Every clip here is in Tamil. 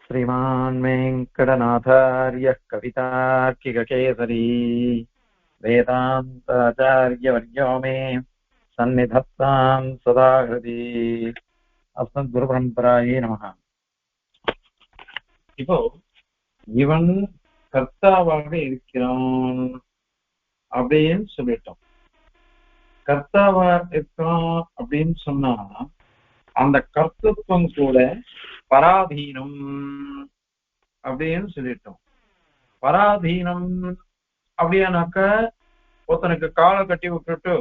श्रीमान् वेङ्कटनाथार्यः कवितार्किककेसरी वेदान्ताचार्यवर्यो मे सन्निधत्तां सदा हृदि अस्मद्गुरुपरम्परायै நமஹ. இப்போ இவன் கர்த்தாவாக இருக்கிறான் அப்படின்னு சொல்லிட்டோம். கர்த்தாவா இருக்கிறான் அப்படின்னு சொன்னா அந்த கர்த்தத்துவம் கூட பராதீனம் அப்படின்னு சொல்லிட்டோம். பராதீனம் அப்படியானாக்க ஒருத்தனுக்கு காலை கட்டி விட்டுட்டு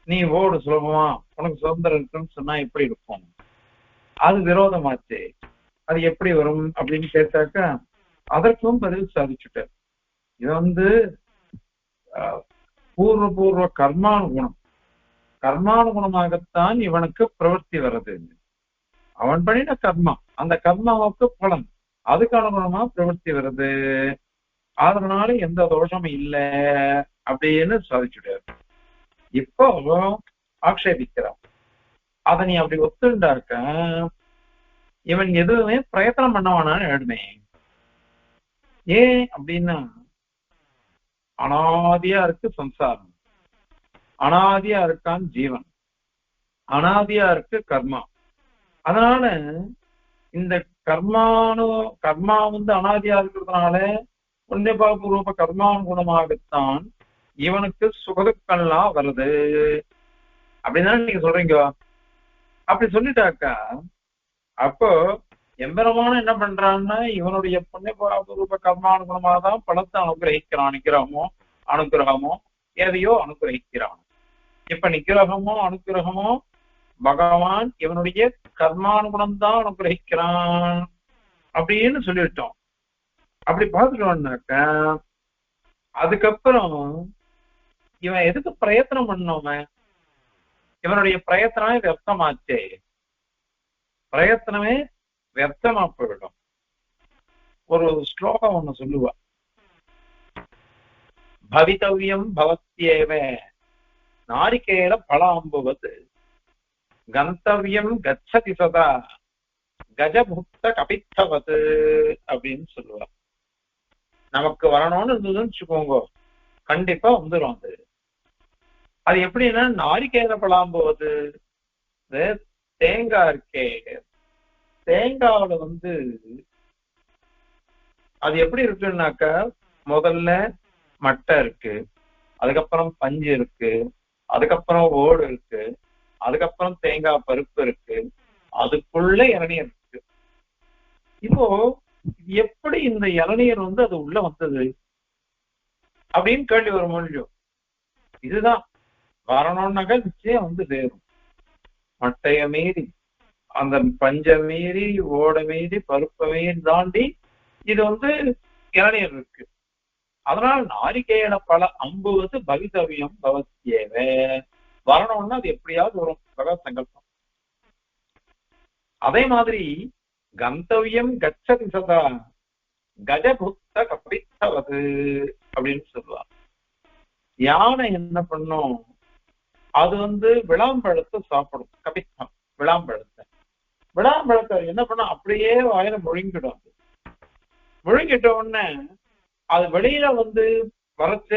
நீ ஓடு சுலபமா உனக்கு சுதந்திரம் இருக்குன்னு சொன்னா எப்படி இருக்கும்? அது விரோதமாச்சு. அது எப்படி வரும் அப்படின்னு கேட்டாக்க அதற்கும் பதில் சாதிச்சுட்டார். இது பூர்வ கர்மானுகுணம். கர்மானுகுணமாகத்தான் இவனுக்கு பிரவர்த்தி வருது. அவன் பண்ணின கர்மா, அந்த கர்மாவுக்கு பலன், அதுக்கு அனுகுணமா பிரவர்த்தி வருது. அதனால எந்த தோஷமும் இல்லை அப்படின்னு சாதிச்சுட்டாரு. இப்போ ஆக்ஷேபிக்கிறான். அதை நீ அப்படி ஒத்துண்டாக்க இவன் எதுவுமே பிரயத்தனம் பண்ணவானான்னு எழுதுமே. ஏன் அப்படின்னா அனாதியா இருக்கு சம்சாரம், அனாதியா இருக்கான் ஜீவன், அனாதியா இருக்கு கர்மா. அதனால இந்த கர்மா அனாதியா இருக்கிறதுனால புண்ணியபாபூர்வ கர்மானுகுணமாகத்தான் இவனுக்கு சுகதுக்கெல்லாம் வருது அப்படின்னா நீங்க சொல்றீங்க. அப்படி சொல்லிட்டாக்கா அப்போ எம்பெருமான என்ன பண்றான்னா இவனுடைய புண்ணியபாபூர்வ கர்மானுகுணமாக தான் பலத்தை அனுகிரகிக்கிறான். அனுகிரகமோ எதையோ அனுகிரகிக்கிறான். இப்ப நிகிரகமோ அனுகிரகமோ பகவான் இவனுடைய கர்மானுகுணம் தான் அனுகிரகிக்கிறான் அப்படின்னு சொல்லிட்டோம். அப்படி பார்த்துட்டோம்னாக்க அதுக்கப்புறம் இவன் எதுக்கு பிரயத்தனம் பண்ணோம? இவனுடைய பிரயத்தனமே வியர்த்தமாச்சே. பிரயத்தனமே வியர்த்தமா போயிடும். ஒரு ஸ்லோகம் ஒண்ணு சொல்லுவா, பவித்தவ்யம் பவத்யேவ நாரிகேல பலாம்புவது கந்தவ்யம் கச்சதி சதா கஜபுக்த கபித்தவது அப்படின்னு சொல்லுவார். நமக்கு வரணும்னு இருந்ததுன்னு வச்சுக்கோங்க, கண்டிப்பா வந்துடும். அது எப்படின்னா நாரிகேல பலாம்புவது, தேங்காய் இருக்கே, தேங்காவில அது எப்படி இருக்குன்னாக்க முதல்ல மட்டை இருக்கு, அதுக்கப்புறம் பஞ்சு இருக்கு, அதுக்கப்புறம் ஓடு இருக்கு, அதுக்கப்புறம் தேங்காய் பருப்பு இருக்கு, அதுக்குள்ள இளநீர் இருக்கு. இப்போ எப்படி இந்த இளநீர் அது உள்ள வந்தது அப்படின்னு கேள்வி வர முடியும். இதுதான் வரணும்னாக்க நிச்சயம் சேரும். மட்டைய மீறி, அந்த பஞ்ச மீறி, ஓட மீறி, பருப்பை மீறி தாண்டி இது இளநீர் இருக்கு. அதனால நாரிகேல பல அம்புவது பவிதவியம் பவத்யேவ, வரணும்னா அது எப்படியாவது வரும், பகவத் சங்கல்பம். அதே மாதிரி கந்தவியம் கச்சதி சதா கஜபுக்த கபித்தவது அப்படின்னு சொல்லுவார். யானை என்ன பண்ணும்? அது விளாம்பழத்தை சாப்பிடும். கபித்தம் விளாம்பழத்தை. விளாம்பழத்தை என்ன பண்ணும்? அப்படியே வாயில முழுங்கிடும். முழுங்கிட்ட உடனே அது வெளியில வரைச்ச,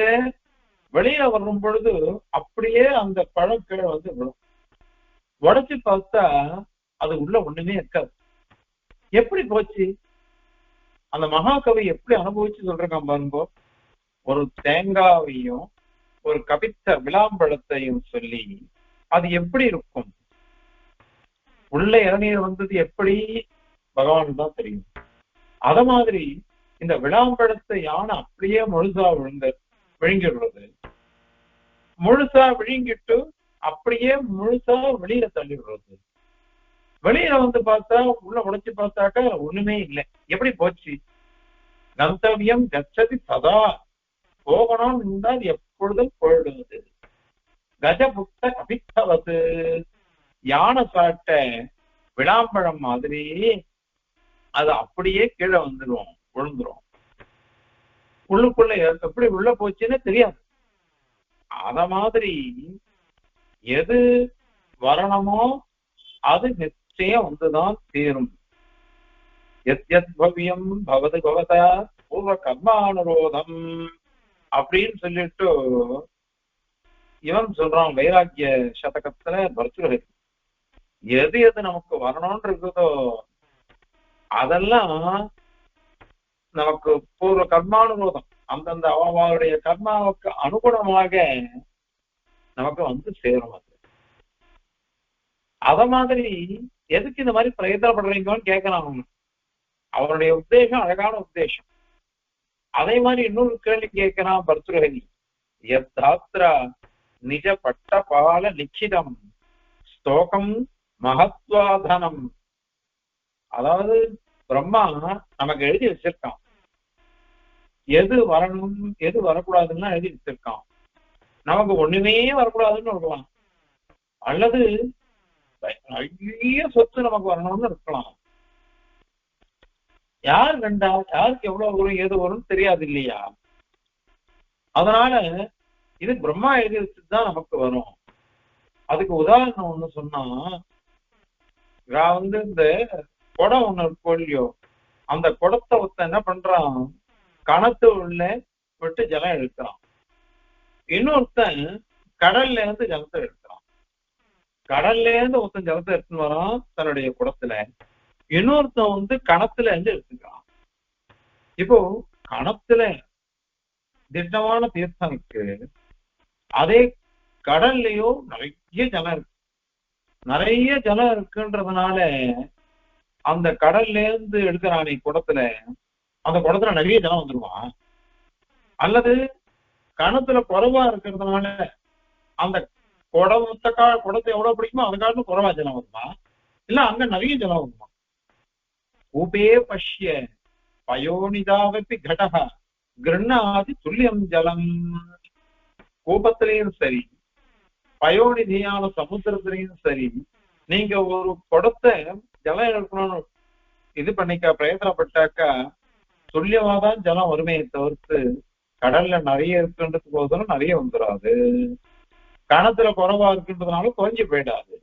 வெளியில வரும் பொழுது அப்படியே அந்த பழம் கீழே விழும். உடைச்சு பார்த்தா அது உள்ள ஒண்ணுமே இருக்காது. எப்படி போச்சு? அந்த மகாகவி எப்படி அனுபவிச்சு சொல்றான் பாருங்க. ஒரு தேங்காவையும் ஒரு கபித்த விளாம்பழத்தையும் சொல்லி அது எப்படி இருக்கும், உள்ள இளநீர் வந்தது எப்படி பகவான் தான் தெரியும். அத மாதிரி இந்த விளாம்பழத்தை யானை அப்படியே முழுசா விழுங்கிடுறது. முழுசா விழுங்கிட்டு அப்படியே முழுசா வெளியில தள்ளி விடுறது. வெளியில பார்த்தா உள்ள உடைச்சு பார்த்தாக்க ஒண்ணுமே இல்லை. எப்படி போச்சு? கந்தவியம் கச்சதி சதா, போகணும் இருந்தால் எப்பொழுதும் போயிடுவது. கஜபுக்த கபித்தவது, யானை சாட்ட விளாம்பழம் மாதிரி அது அப்படியே கீழே விழுந்துரும். உள்ளுக்குள்ள எப்படி உள்ள போச்சுன்னு தெரியாது. அத மாதிரி எது வரணுமோ அது நிச்சயம் தீரும். எத் எத் பவ்யம் பவது பவதா பூர்வ கர்மானுரோதம் அப்படின்னு சொல்லிட்டு இவன் சொல்றான் வைராக்கிய சதகத்துல பர்சுரகதி. எது எது நமக்கு வரணும்னு இருக்குதோ அதெல்லாம் நமக்கு பூர்வ கர்மானுரோதம் அந்தந்த அவளுடைய கர்மாவுக்கு அனுகுணமாக நமக்கு வந்து சேரும். அது அத மாதிரி எதுக்கு இந்த மாதிரி பிரயத்தனப்படுறீங்கன்னு கேட்கலாம். அவருடைய உத்தேசம் அழகான உத்தேசம். அதே மாதிரி இன்னொரு கேள்வி கேட்கிறான் பர்துரகதி. யத்தாத்ரா நிஜ பட்ட பால நிச்சிதம் ஸ்தோகம் மகத்வாதனம். அதாவது பிரம்மா நமக்கு எழுதி வச்சிருக்கான், எது வரணும் எது வரக்கூடாதுன்னா எழுதி வச்சிருக்கான். நமக்கு ஒண்ணுமே வரக்கூடாதுன்னு இருக்கலாம், அல்லது நிறைய சொத்து நமக்கு வரணும்னு இருக்கலாம். யார் கண்டா யாருக்கு எவ்வளவு வரும் ஏது வரும்னு தெரியாது இல்லையா? அதனால இது பிரம்மா எழுதி வச்சுதான் நமக்கு வரும். அதுக்கு உதாரணம் ஒண்ணு சொன்னா, நான் இந்த குடம் ஒண்ணு இருக்கும் இல்லையோ, அந்த குடத்தை ஒருத்த என்ன பண்றான், கணத்து உள்ள விட்டு ஜலம் எடுக்கிறான். இன்னொருத்தன் கடல்ல இருந்து ஜலத்தை எடுக்கிறான். கடல்ல இருந்து ஒருத்தன் ஜலத்தை எடுத்துன்னு வரான் தன்னுடைய குடத்துல, இன்னொருத்தன் கணத்துல இருந்து எடுத்துக்கிறான். இப்போ கணத்துல திட்டமான தீர்த்தம் இருக்கு, அதே கடல்லையோ நிறைய ஜலம் இருக்கு. நிறைய ஜலம் இருக்குன்றதுனால அந்த கடல்ல இருந்து எடுக்கிறானே குடத்துல, அந்த குடத்துல நிறைய ஜலம் வந்துருவான். அல்லது கணத்துல குறைவா இருக்கிறதுனால அந்த குடத்தை எவ்வளவு பிடிக்குமோ அந்த காலத்துல குறைவா ஜலம் வருமா, இல்ல அங்க நிறைய ஜலம் வருமா? கூபே பஷ்ய பயோனிதாவப்பி கடக கிருண்ணாதி துல்லியம் ஜலம். கூபத்திலையும் சரி பயோனிதியான சமுத்திரத்திலையும் சரி, நீங்க ஒரு குடத்தை ஜலம் எடுக்கணும்னு இது பண்ணிக்கா பிரயத்தனப்பட்டாக்கா துல்லியமாதான் ஜலம் வருமே தவிர்த்து கடல்ல நிறைய இருக்குன்றதுக்கோசரம் நிறைய வந்துடாது, கணத்துல குறைவா இருக்குன்றதுனால குறைஞ்சு போயிடாது.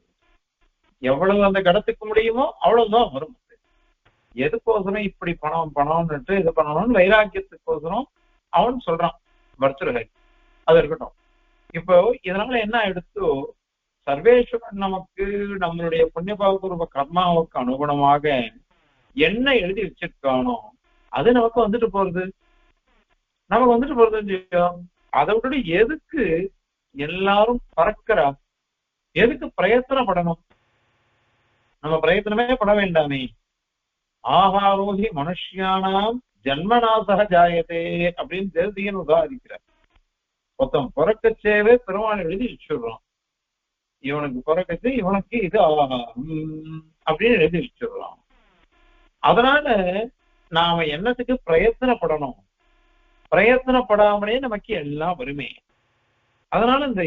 எவ்வளவு அந்த கடத்துக்கு முடியுமோ அவ்வளவுதான் வரும். எதுக்கோசரம் இப்படி பணம்னுட்டு இது பண்ணணும்னு வைராக்கியத்துக்கோசரம் அவன் சொல்றான் பர்துரகை. அது இருக்கட்டும். இப்போ இதனால என்ன எடுத்து சர்வேஸ்வரன் நமக்கு நம்மளுடைய புண்ணியபாவபூர்வ கர்மாவுக்கு அனுகுணமாக என்ன எழுதி வச்சிருக்கானோ அது நமக்கு வந்துட்டு போறது, நமக்கு வந்துட்டு போறது. அதை விட்டு எதுக்கு எல்லாரும் பறக்கிறா, எதுக்கு பிரயத்தனப்படணும்? நம்ம பிரயத்தனமே பட வேண்டாமே. ஆஹாரோகி மனுஷியானாம் ஜன்மநாசக ஜாயதே அப்படின்னு தேசியன் உதாரிக்கிறார். மொத்தம் பிறக்கச்சேவே பெருமாள் எழுதி வச்சுடுறான், இவனுக்கு பிறக்கச்சு இவனுக்கு இது அப்படின்னு எழுதி வச்சுடுறான். அதனால நாம என்னத்துக்கு பிரயத்தனப்படணும்? பிரயத்தனப்படாமலே நமக்கு எல்லாம் வருமே. அதனால இந்த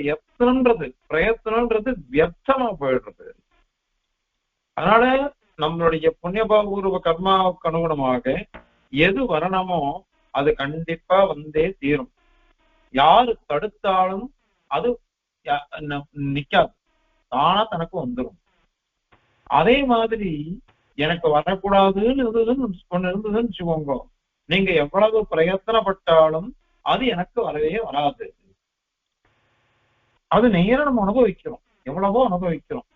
பிரயத்தனம்ன்றது வியர்த்தமா போயிடுறது. அதனால நம்மளுடைய புண்ணியபாபூர்வ கர்மாவுக்கு அனுகுணமாக எது வரணுமோ அது கண்டிப்பா வந்தே தீரும். யாரு தடுத்தாலும் அது நிக்காது, தானா தனக்கு வந்துடும். அதே மாதிரி எனக்கு வரக்கூடாதுன்னு இருந்ததுன்னு வச்சுக்கோங்க, நீங்க எவ்வளவு பிரயத்தனப்பட்டாலும் அது எனக்கு வரவே வராது. அது நேரம் நம்ம அனுபவிக்கிறோம், எவ்வளவோ அனுபவிக்கிறோம்.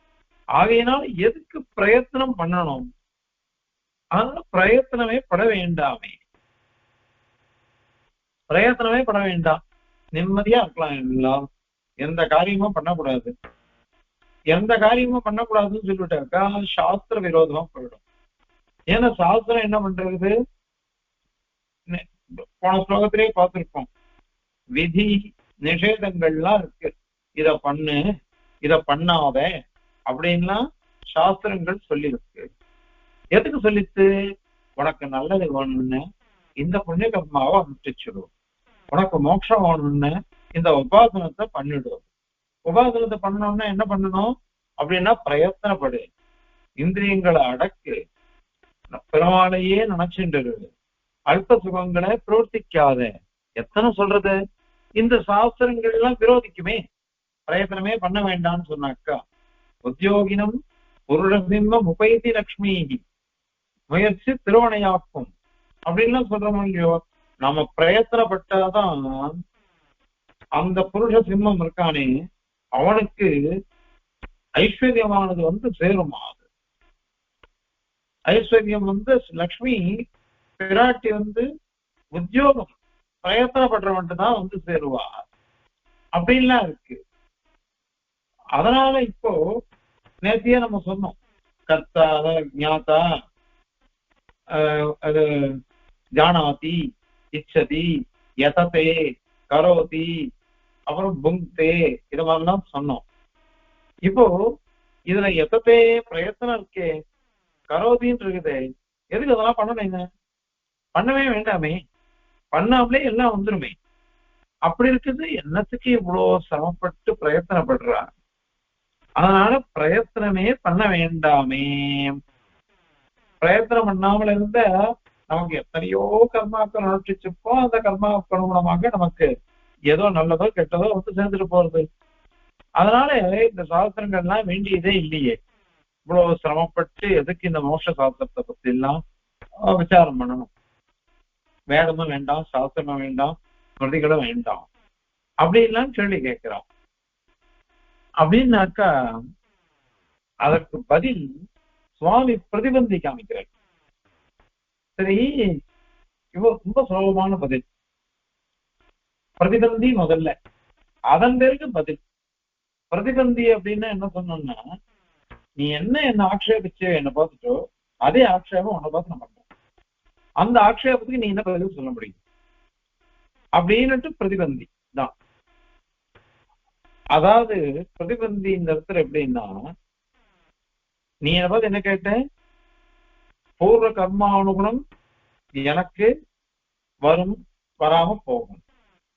ஆகையினால் எதுக்கு பிரயத்தனம் பண்ணணும்? அதனால பிரயத்தனமே பட வேண்டாமே, பிரயத்தனமே பட வேண்டாம், நிம்மதியா இருக்கலாம். எல்லாரும் எந்த காரியமும் பண்ணக்கூடாது. எந்த காரியமும் பண்ணக்கூடாதுன்னு சொல்லிட்டாக்கா சாஸ்திர விரோதமா போயிடும். ஏன்னா சாஸ்திரம் என்ன பண்றது, போன ஸ்லோகத்திலேயே பார்த்திருக்கோம், விதி நிஷேதங்கள்லாம் இருக்கு. இத பண்ணு இத பண்ணாத அப்படின்லாம் சாஸ்திரங்கள் சொல்லியிருக்கு. எதுக்கு சொல்லிச்சு? உனக்கு நல்லது வேணும்னு இந்த புண்ணிய கர்மாவை அனுஷ்டிச்சிடும், உனக்கு மோட்சம் வேணும்னு இந்த உபாசனத்தை பண்ணிடும். உபாசனத்தை பண்ணணும்னா என்ன பண்ணணும் அப்படின்னா பிரயத்தனப்படு, இந்திரியங்களை அடக்கு, பெருமாளையே நினைச்சுட்டு அல்ப சுகங்களை பிரவர்த்திக்காத. எத்தனை சொல்றது? இந்த சாஸ்திரங்கள் எல்லாம் விரோதிக்குமே. பிரயத்தனமே பண்ண வேண்டாம்னு சொன்னாக்கா உத்தியோகினம் புருஷசிம்ம முபைதி லக்ஷ்மி, முயற்சி திருவனையாக்கும் அப்படின்லாம் சொல்றோமோ இல்லையோ. நம்ம பிரயத்தனப்பட்டாதான் அந்த புருஷ சிம்மம் இருக்கானே அவனுக்கு ஐஸ்வர்யமானது வந்து சேருமா. ஐஸ்வர்யம் வந்து லக்ஷ்மி பிராட்டி வந்து உத்தியோகம் பிரயத்தனப்படுறவன்ட்டு தான் வந்து சேருவா அப்படின்லாம் இருக்கு. அதனால இப்போ நேத்தியே நம்ம சொன்னோம், கர்த்தா ஞாத்தா அது ஜானாதி இச்சதி யததே கரோதி அப்புறம் புங்தே இது மாதிரிலாம் சொன்னோம். இப்போ இதுல எத்தத்தே பிரயத்தனம் இருக்கே, கரோதின்னு இருக்குது, எதுக்கு அதெல்லாம் பண்ணணுங்க? பண்ணவே வேண்டாமே, பண்ணாமலே எல்லாம் வந்துருமே. அப்படி இருக்குது, என்னத்துக்கு இவ்வளவு சிரமப்பட்டு பிரயத்தனப்படுறா? அதனால பிரயத்தனமே பண்ண வேண்டாமே. பிரயத்தனம் பண்ணாமல் இருந்த நமக்கு எத்தனையோ கர்மாக்கள் அனுஷ்டிச்சிருப்போம். அந்த கர்மாவுக்கு அனுகுணமாக நமக்கு ஏதோ நல்லதோ கெட்டதோ வந்து சேர்ந்துட்டு போறது. அதனால இந்த சாஸ்திரங்கள்லாம் வேண்டியதே இல்லையே. இவ்வளவு சிரமப்பட்டு எதுக்கு இந்த மோட்ச சாஸ்திரத்தை பத்தி எல்லாம் விசாரம் பண்ணணும்? வேதமும் வேண்டாம், சாஸ்திரமும் வேண்டாம், ஸ்மிருதிகளும் வேண்டாம் அப்படின்லாம் கேள்வி கேட்கிறான். அப்படின்னாக்கா அதற்கு பதில் சுவாமி பிரதிபந்தி காமிக்கிறார். சரி, இவ்வளவு ரொம்ப சுலபமான பதில். பிரதிபந்தி முதல்ல, அதன் பிறகு பதில். பிரதிபந்தி அப்படின்னா என்ன சொன்னோம்னா, நீ என்ன ஆக்ஷேபிச்சு என்ன பார்த்துட்டோ அதே ஆக்ஷேபம் உன்னை பார்த்து நான் பண்றேன், அந்த ஆக்ஷேபத்துக்கு நீ என்ன பதில் சொல்ல முடியும் அப்படின்னுட்டு பிரதிபந்தி தான். அதாவது பிரதிபந்தி இந்த இடத்துல எப்படின்னா, நீ என்ன பார்த்து என்ன கேட்ட, பூர்வ கர்மானுகுணம் எனக்கு வரும் வராம போகும்,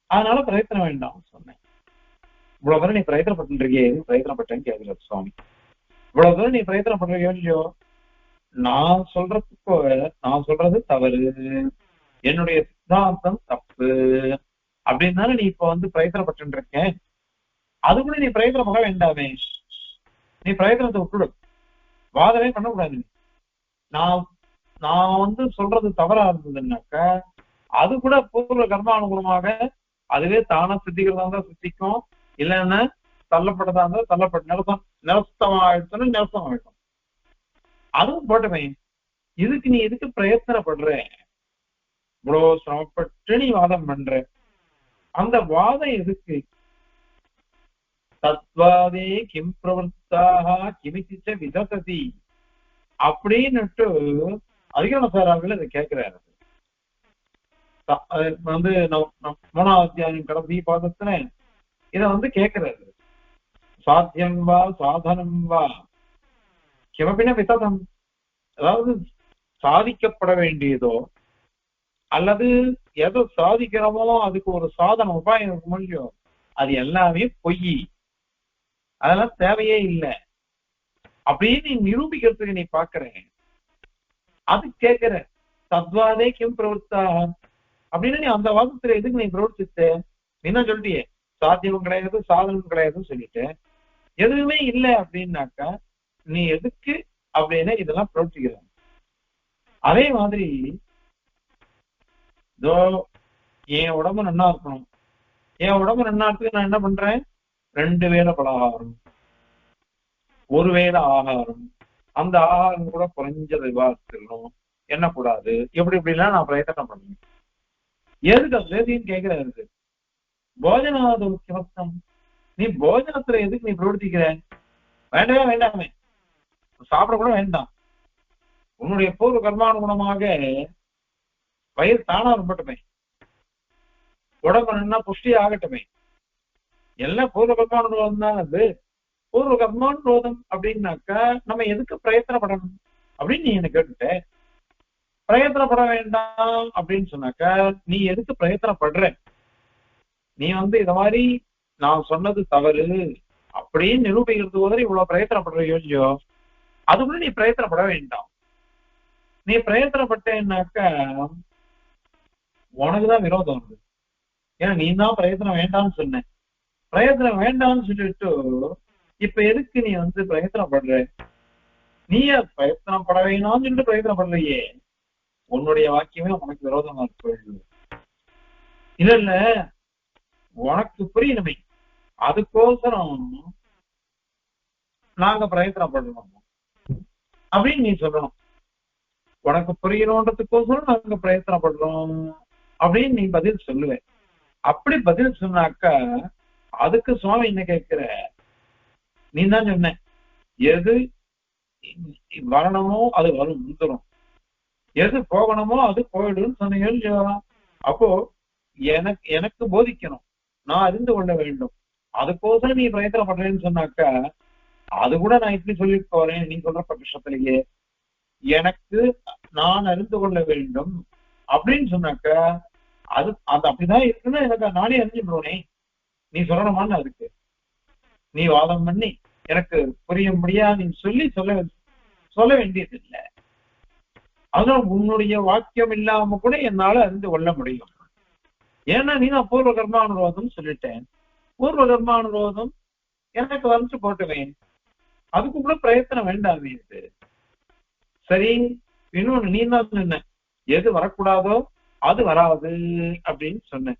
அதனால பிரயத்தனம் வேண்டாம் சொன்னேன். இவ்வளவு தூரம் நீ பிரயத்தனப்பட்டிருக்கியே, பிரயத்தனப்பட்டேன்னு கேட்கல சுவாமி. இவ்வளவு தூரம் நீ பிரயத்தனப்படுறியோ இல்லையோ, நான் சொல்றது தவறு, என்னுடைய சித்தாந்தம் தப்பு அப்படின்னு நீ இப்ப வந்து பிரயத்தனப்பட்டு இருக்கேன். அது கூட நீ பிரயத்தனப்பட வேண்டாமே, நீ பிரயத்தனத்தை விட்டுடு, வாதமே பண்ணக்கூடாது. நான் நான் வந்து சொல்றது தவறா இருந்ததுன்னாக்க அது கூட பூர்வ கர்மானுகுணமாக அதுவே தானா சித்திக்கிறதா இருந்தா சித்திக்கும், இல்லைன்னா தள்ளப்பட்டதா இருந்தா தள்ளப்பட்ட நிரஸ்தமாயிடுச்சுன்னா நிரஸ்தமாயிடும். அதுவும் போட்டுமே. இதுக்கு நீ எதுக்கு பிரயத்தனப்படுற? இவ்வளவு சிரமப்பட்டு நீ வாதம் பண்ற, அந்த வாதம் எதுக்கு? தத்வாதே கிம் பிரவர்த்தாக கிமிச்ச விதசதி அப்படின்னுட்டு அதிகரணசாராவில் இதை கேட்கிறாரு. வந்து 3வது அத்தியாயம் கடைசி பாதத்துல இத வந்து கேட்கிறாரு. சாத்தியம் வா சாதனம் வா கிமப்பின விததம், அதாவது சாதிக்கப்பட வேண்டியதோ அல்லது எதை சாதிக்கிறோமோ அதுக்கு ஒரு சாதனம் உபாயம் இருக்க முடியும், அது எல்லாமே பொய், அதெல்லாம் தேவையே இல்லை அப்படின்னு நீ நிரூபிக்கிறதுக்கு நீ பாக்குற. அது கேட்கிற தத்வாதே கிம் பிரவர்த்தாக அப்படின்னு நீ அந்த வாதத்துல எதுக்கு நீ பிரவர்த்தித்த? நீ என்ன சொல்லிட்டியே, சாத்தியமும் கிடையாது சாதனமும் கிடையாதுன்னு சொல்லிட்டு எதுவுமே இல்லை அப்படின்னாக்கா நீ எதுக்கு அப்படின்னு இதெல்லாம் பிரவர்த்திக்கிற? அதே மாதிரி இதோ என் உடம்பு நன்னா இருக்கணும், என் உடம்பு நன்னா இருக்கு, நான் என்ன பண்றேன், 2 வேளை பலகாரம், 1 வேளை ஆகாரம், அந்த ஆகாரம் கூட குறைஞ்சது விவாதிச்சிடணும், என்ன கூடாது, எப்படி இப்படிலாம் நான் பிரயத்தனம் பண்ணுவேன். எதுக்கு அதுன்னு கேட்கிறாரு. போஜனாத முக்கியம், நீ போஜனத்துல எதுக்கு நீ பிரவர்த்திக்கிற? வேண்டவே வேண்டாமே, சாப்பிட கூட வேண்டாம். உன்னுடைய பூர்வ கர்மானுகுணமாக வயிறு தானா ரொம்பட்டுமே, உடம்பு நின்னா புஷ்டி ஆகட்டுமே, எல்லாம் பூர்வ கர்மானுகுணம் தான். அது பூர்வ கர்மானுரோதம் அப்படின்னாக்கா நம்ம எதுக்கு பிரயத்தனப்படணும் அப்படின்னு நீ என்ன கேட்டுட்ட. பிரயத்தனப்பட வேண்டாம் அப்படின்னு சொன்னாக்கா நீ எதுக்கு பிரயத்தனப்படுற? நீ வந்து இத மாதிரி நான் சொன்னது தவறு அப்படின்னு நிரூபிக்கிறது போது இவ்வளவு பிரயத்தனப்படுற யோசியோ, அது கூட நீ பிரயத்தனப்பட வேண்டாம். நீ பிரயத்தனப்பட்டேன்னாக்கா உனக்குதான் விரோதம் வருது. ஏன்னா நீ தான் பிரயத்தனம் வேண்டாம்னு சொன்ன, பிரயத்தனம் வேண்டாம்னு சொல்லிட்டு இப்ப எதுக்கு நீ வந்து பிரயத்தனப்படுற? நீ பிரயத்தனப்பட வேணாம்னு சொல்லிட்டு பிரயத்தனப்படலையே, உன்னுடைய வாக்கியமே உனக்கு விரோதமா இருக்கு. இல்ல இல்ல, உனக்கு புரியணுமே, அதுக்கோசரம் நாங்க பிரயத்தனப்படணும் அப்படின்னு நீ சொல்லணும். உனக்கு புரியணுன்றதுக்கோசரம் நாங்க பிரயத்தனப்படுறோம் அப்படின்னு நீ பதில் சொல்லுவேன். அப்படி பதில் சொன்னாக்கா அதுக்கு சுவாமி என்ன கேட்கிற, நீ தான் சொன்ன எது வரணுமோ அது வரும் வந்துடும், எது போகணுமோ அது போயிடும் சொன்னீங்க. அப்போ எனக்கு எனக்கு போதிக்கணும், நான் அறிந்து கொள்ள வேண்டும், அதுக்கோசரம் நீ பிரயத்தனப்படுறேன்னு சொன்னாக்கா அது கூட நான் இப்படி சொல்லிட்டு போறேன் நீ சொல்ற பட்சத்திலேயே எனக்கு நான் அறிந்து கொள்ள வேண்டும் அப்படின்னு சொன்னாக்கா அது அது அப்படிதான் இருக்குன்னு எனக்கு நானே அறிஞ்சுடுவேனே. நீ சொல்லணுமான்னு அதுக்கு நீ வாதம் பண்ணி எனக்கு புரியும்படியா நீ சொல்லி சொல்ல வேண்டியது இல்லை. அதனால உன்னுடைய வாக்கியம் இல்லாம கூட என்னால அறிந்து கொள்ள முடியும். ஏன்னா நீ தான் பூர்வ கர்மானுரோதம் சொல்லிட்டேன், பூர்வ கர்மானுரோதம் எனக்கு வந்து போட்டுவேன், அதுக்கு கூட பிரயத்தனம் வேண்டாமே. இது சரி. இன்னொன்னு நீ தான் சொன்ன எது வரக்கூடாதோ அது வராது அப்படின்னு சொன்ன,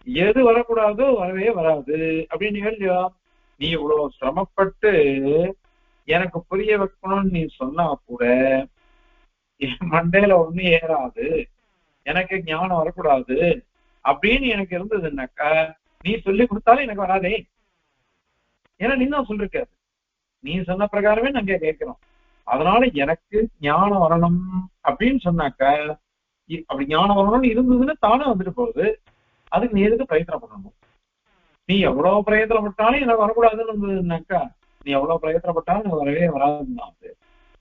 எது வரக்கூடாதோ வரவே வராது அப்படின்னு இல்லையா. நீ இவ்வளவு சிரமப்பட்டு எனக்கு புரிய வைக்கணும்னு நீ சொன்னா கூட என் மண்டையில ஒண்ணு ஏறாது, எனக்கு ஞானம் வரக்கூடாது அப்படின்னு எனக்கு இருந்ததுன்னாக்கா நீ சொல்லி கொடுத்தாலும் எனக்கு வராதே. ஏன்னா நீ தான் சொல்லிருக்காது, நீ சொன்ன பிரகாரமே நாங்க கேட்கிறோம். அதனால எனக்கு ஞானம் வரணும் அப்படின்னு சொன்னாக்கா அப்படி ஞானம் வரணும்னு இருந்ததுன்னு தானே வந்துட்டு போகுது. அதுக்கு நீ எதுக்கு பிரயத்தனம் பண்ணணும்? நீ எவ்வளவு பிரயத்தனப்பட்டாலும் எனக்கு வரக்கூடாதுன்னு இருந்ததுன்னாக்கா நீ எவ்வளவு பிரயத்தனப்பட்டாலும் எனக்கு வரவே வராதுன்னா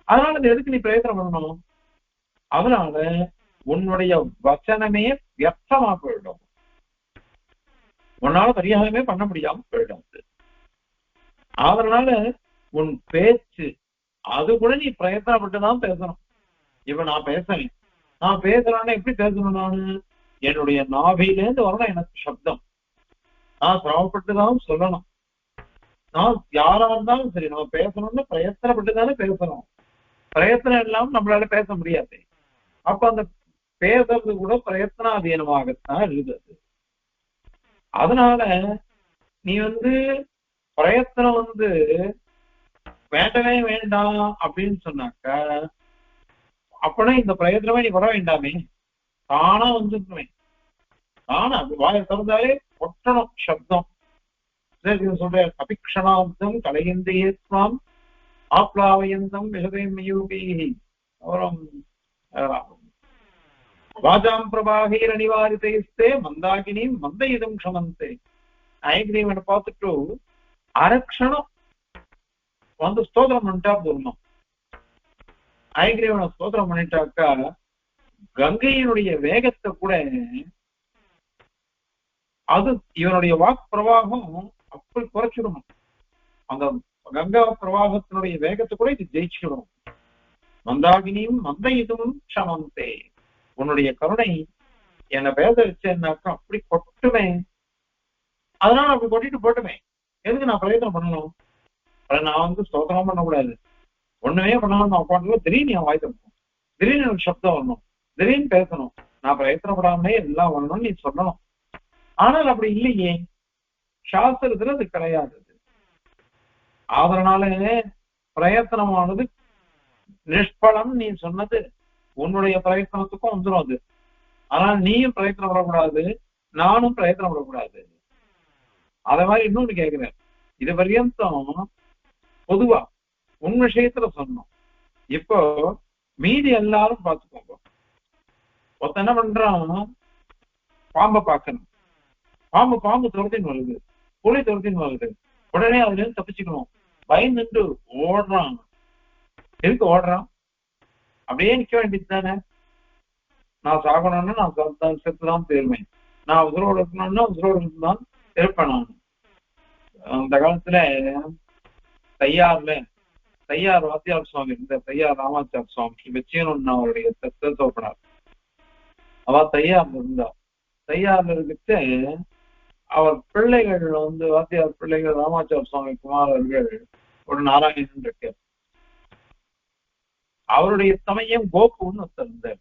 அதனால இந்த எதுக்கு நீ பிரயத்தனம் பண்ணணும்? அதனால உன்னுடைய வச்சனமே வியர்த்தமா போயிடும், உன்னால பரிகாரமே பண்ண முடியாம போயிடும். அதனால உன் பேச்சு அது கூட நீ பிரயத்தனப்பட்டுதான் பேசணும். இப்ப நான் பேசுறேன், நான் பேசுறேன்னா எப்படி பேசணும்? நானு என்னுடைய நாவிலேருந்து வரணும் எனக்கு சப்தம், நான் சிரமப்பட்டுதான் சொல்லணும். நான் யாரா இருந்தாலும் சரி நம்ம பேசணும்னு பிரயத்தனப்பட்டுதானே பேசணும், பிரயத்தனம் இல்லாம நம்மளால பேச முடியாது. அப்ப அந்த பேசுறது கூட பிரயத்தனாதீனமாகத்தான் இருக்குது. அதனால நீ பிரயத்தனம் வேண்டவே வேண்டாம் அப்படின்னு சொன்னாக்க அப்படின்னா இந்த பிரயத்தனமே நீ வர வேண்டாமே, தானா வந்துருவேன். தானா வாயை திறந்தாலே ஒட்டணும் சப்தம். சொல்ற அபிக்ஷணாந்தம் கலையந்தியத்வாம் ஆப்லாவயந்தம் விசதேமயூபி அப்புறம் வாஜாம் பிரபாகீர நிவாரித்தே மந்தாகினி மந்தயுதம் க்ஷமந்தே. ஐகிரீவனை பார்த்துட்டு அரக்ஷணம் ஸ்தோத்திரம் பண்ணிட்டா போடணும். ஐகிரீவனை ஸ்தோத்திரம் பண்ணிட்டாக்கா கங்கையினுடைய வேகத்தை கூட அது இவனுடைய வாக்கு பிரவாகம் அப்படி குறைச்சிடணும். அந்த கங்கா பிரவாகத்தினுடைய வேகத்தை கூட இது ஜெயிச்சிடும். மந்தாகினியும் மந்தயுதம் க்ஷமந்தே, உன்னுடைய கருணை என்னை பேச வச்சேன்னாக்கா அப்படி கொட்டுமே. அதனால அப்படி கொட்டிட்டு போட்டுமே. எதுக்கு நான் பிரயத்தனம் பண்ணணும்? நான் ஸ்தோத்திரம் பண்ணக்கூடாது, ஒண்ணுமே பண்ணணும். நான் உட்காந்து திடீர்னு என் வாய் தரணும், திடீர்னு எனக்கு சப்தம் வரணும், திடீர்னு பேசணும், நான் பிரயத்தனப்படாமலே எல்லாம் வரணும்னு நீ சொல்லணும். ஆனால் அப்படி இல்லையே, சாஸ்திரத்துல அது கிடையாது. அதனால பிரயத்தனமானது நிஷ்பலம். நீ சொன்னது உன்னுடைய பிரயத்தனத்துக்கும் வந்துடும் அது. அதனால நீயும் பிரயத்தனப்படக்கூடாது, நானும் பிரயத்தனப்படக்கூடாது. அத மாதிரி இன்னொன்னு கேட்கிறேன், இது பர்யந்தம் பொதுவா உன் விஷயத்துல சொன்னோம். இப்போ மீதி எல்லாரும் பார்த்துக்கோங்க. ஒருத்த என்ன பண்றான், பாம்பை பார்க்கணும், பாம்பு துரத்தின்னு வருது, புலி துரத்தின்னு வருது, உடனே அதுல இருந்து தப்பிச்சுக்கணும் பயந்துட்டு ஓடுறான். எதுக்கு ஓடுறான்? அப்படியே நிக்க வேண்டியது தானே. நான் சாகணும்னா நான் செத்துதான் போயிருவேன், நான் உசுரோடு இருக்கணும்னா உசுரோடு இருக்குதான் இருப்பேன். நான் அந்த காலத்துல தையார் வாத்தியார் சுவாமி, இந்த தையார் ராமாச்சார் சுவாமி வச்சுக்கணும்னு அவருடைய தோப்பினார். அவ தையார் இருந்தா, தையார்ல இருக்கிட்டு அவர் பிள்ளைகள் வாத்தியார் பிள்ளைகள் ராமாச்சார சுவாமி குமாரர்கள் ஒரு நாராயணன் இருக்கார். அவருடைய சமயம் கோபுன்னு இருந்தார்.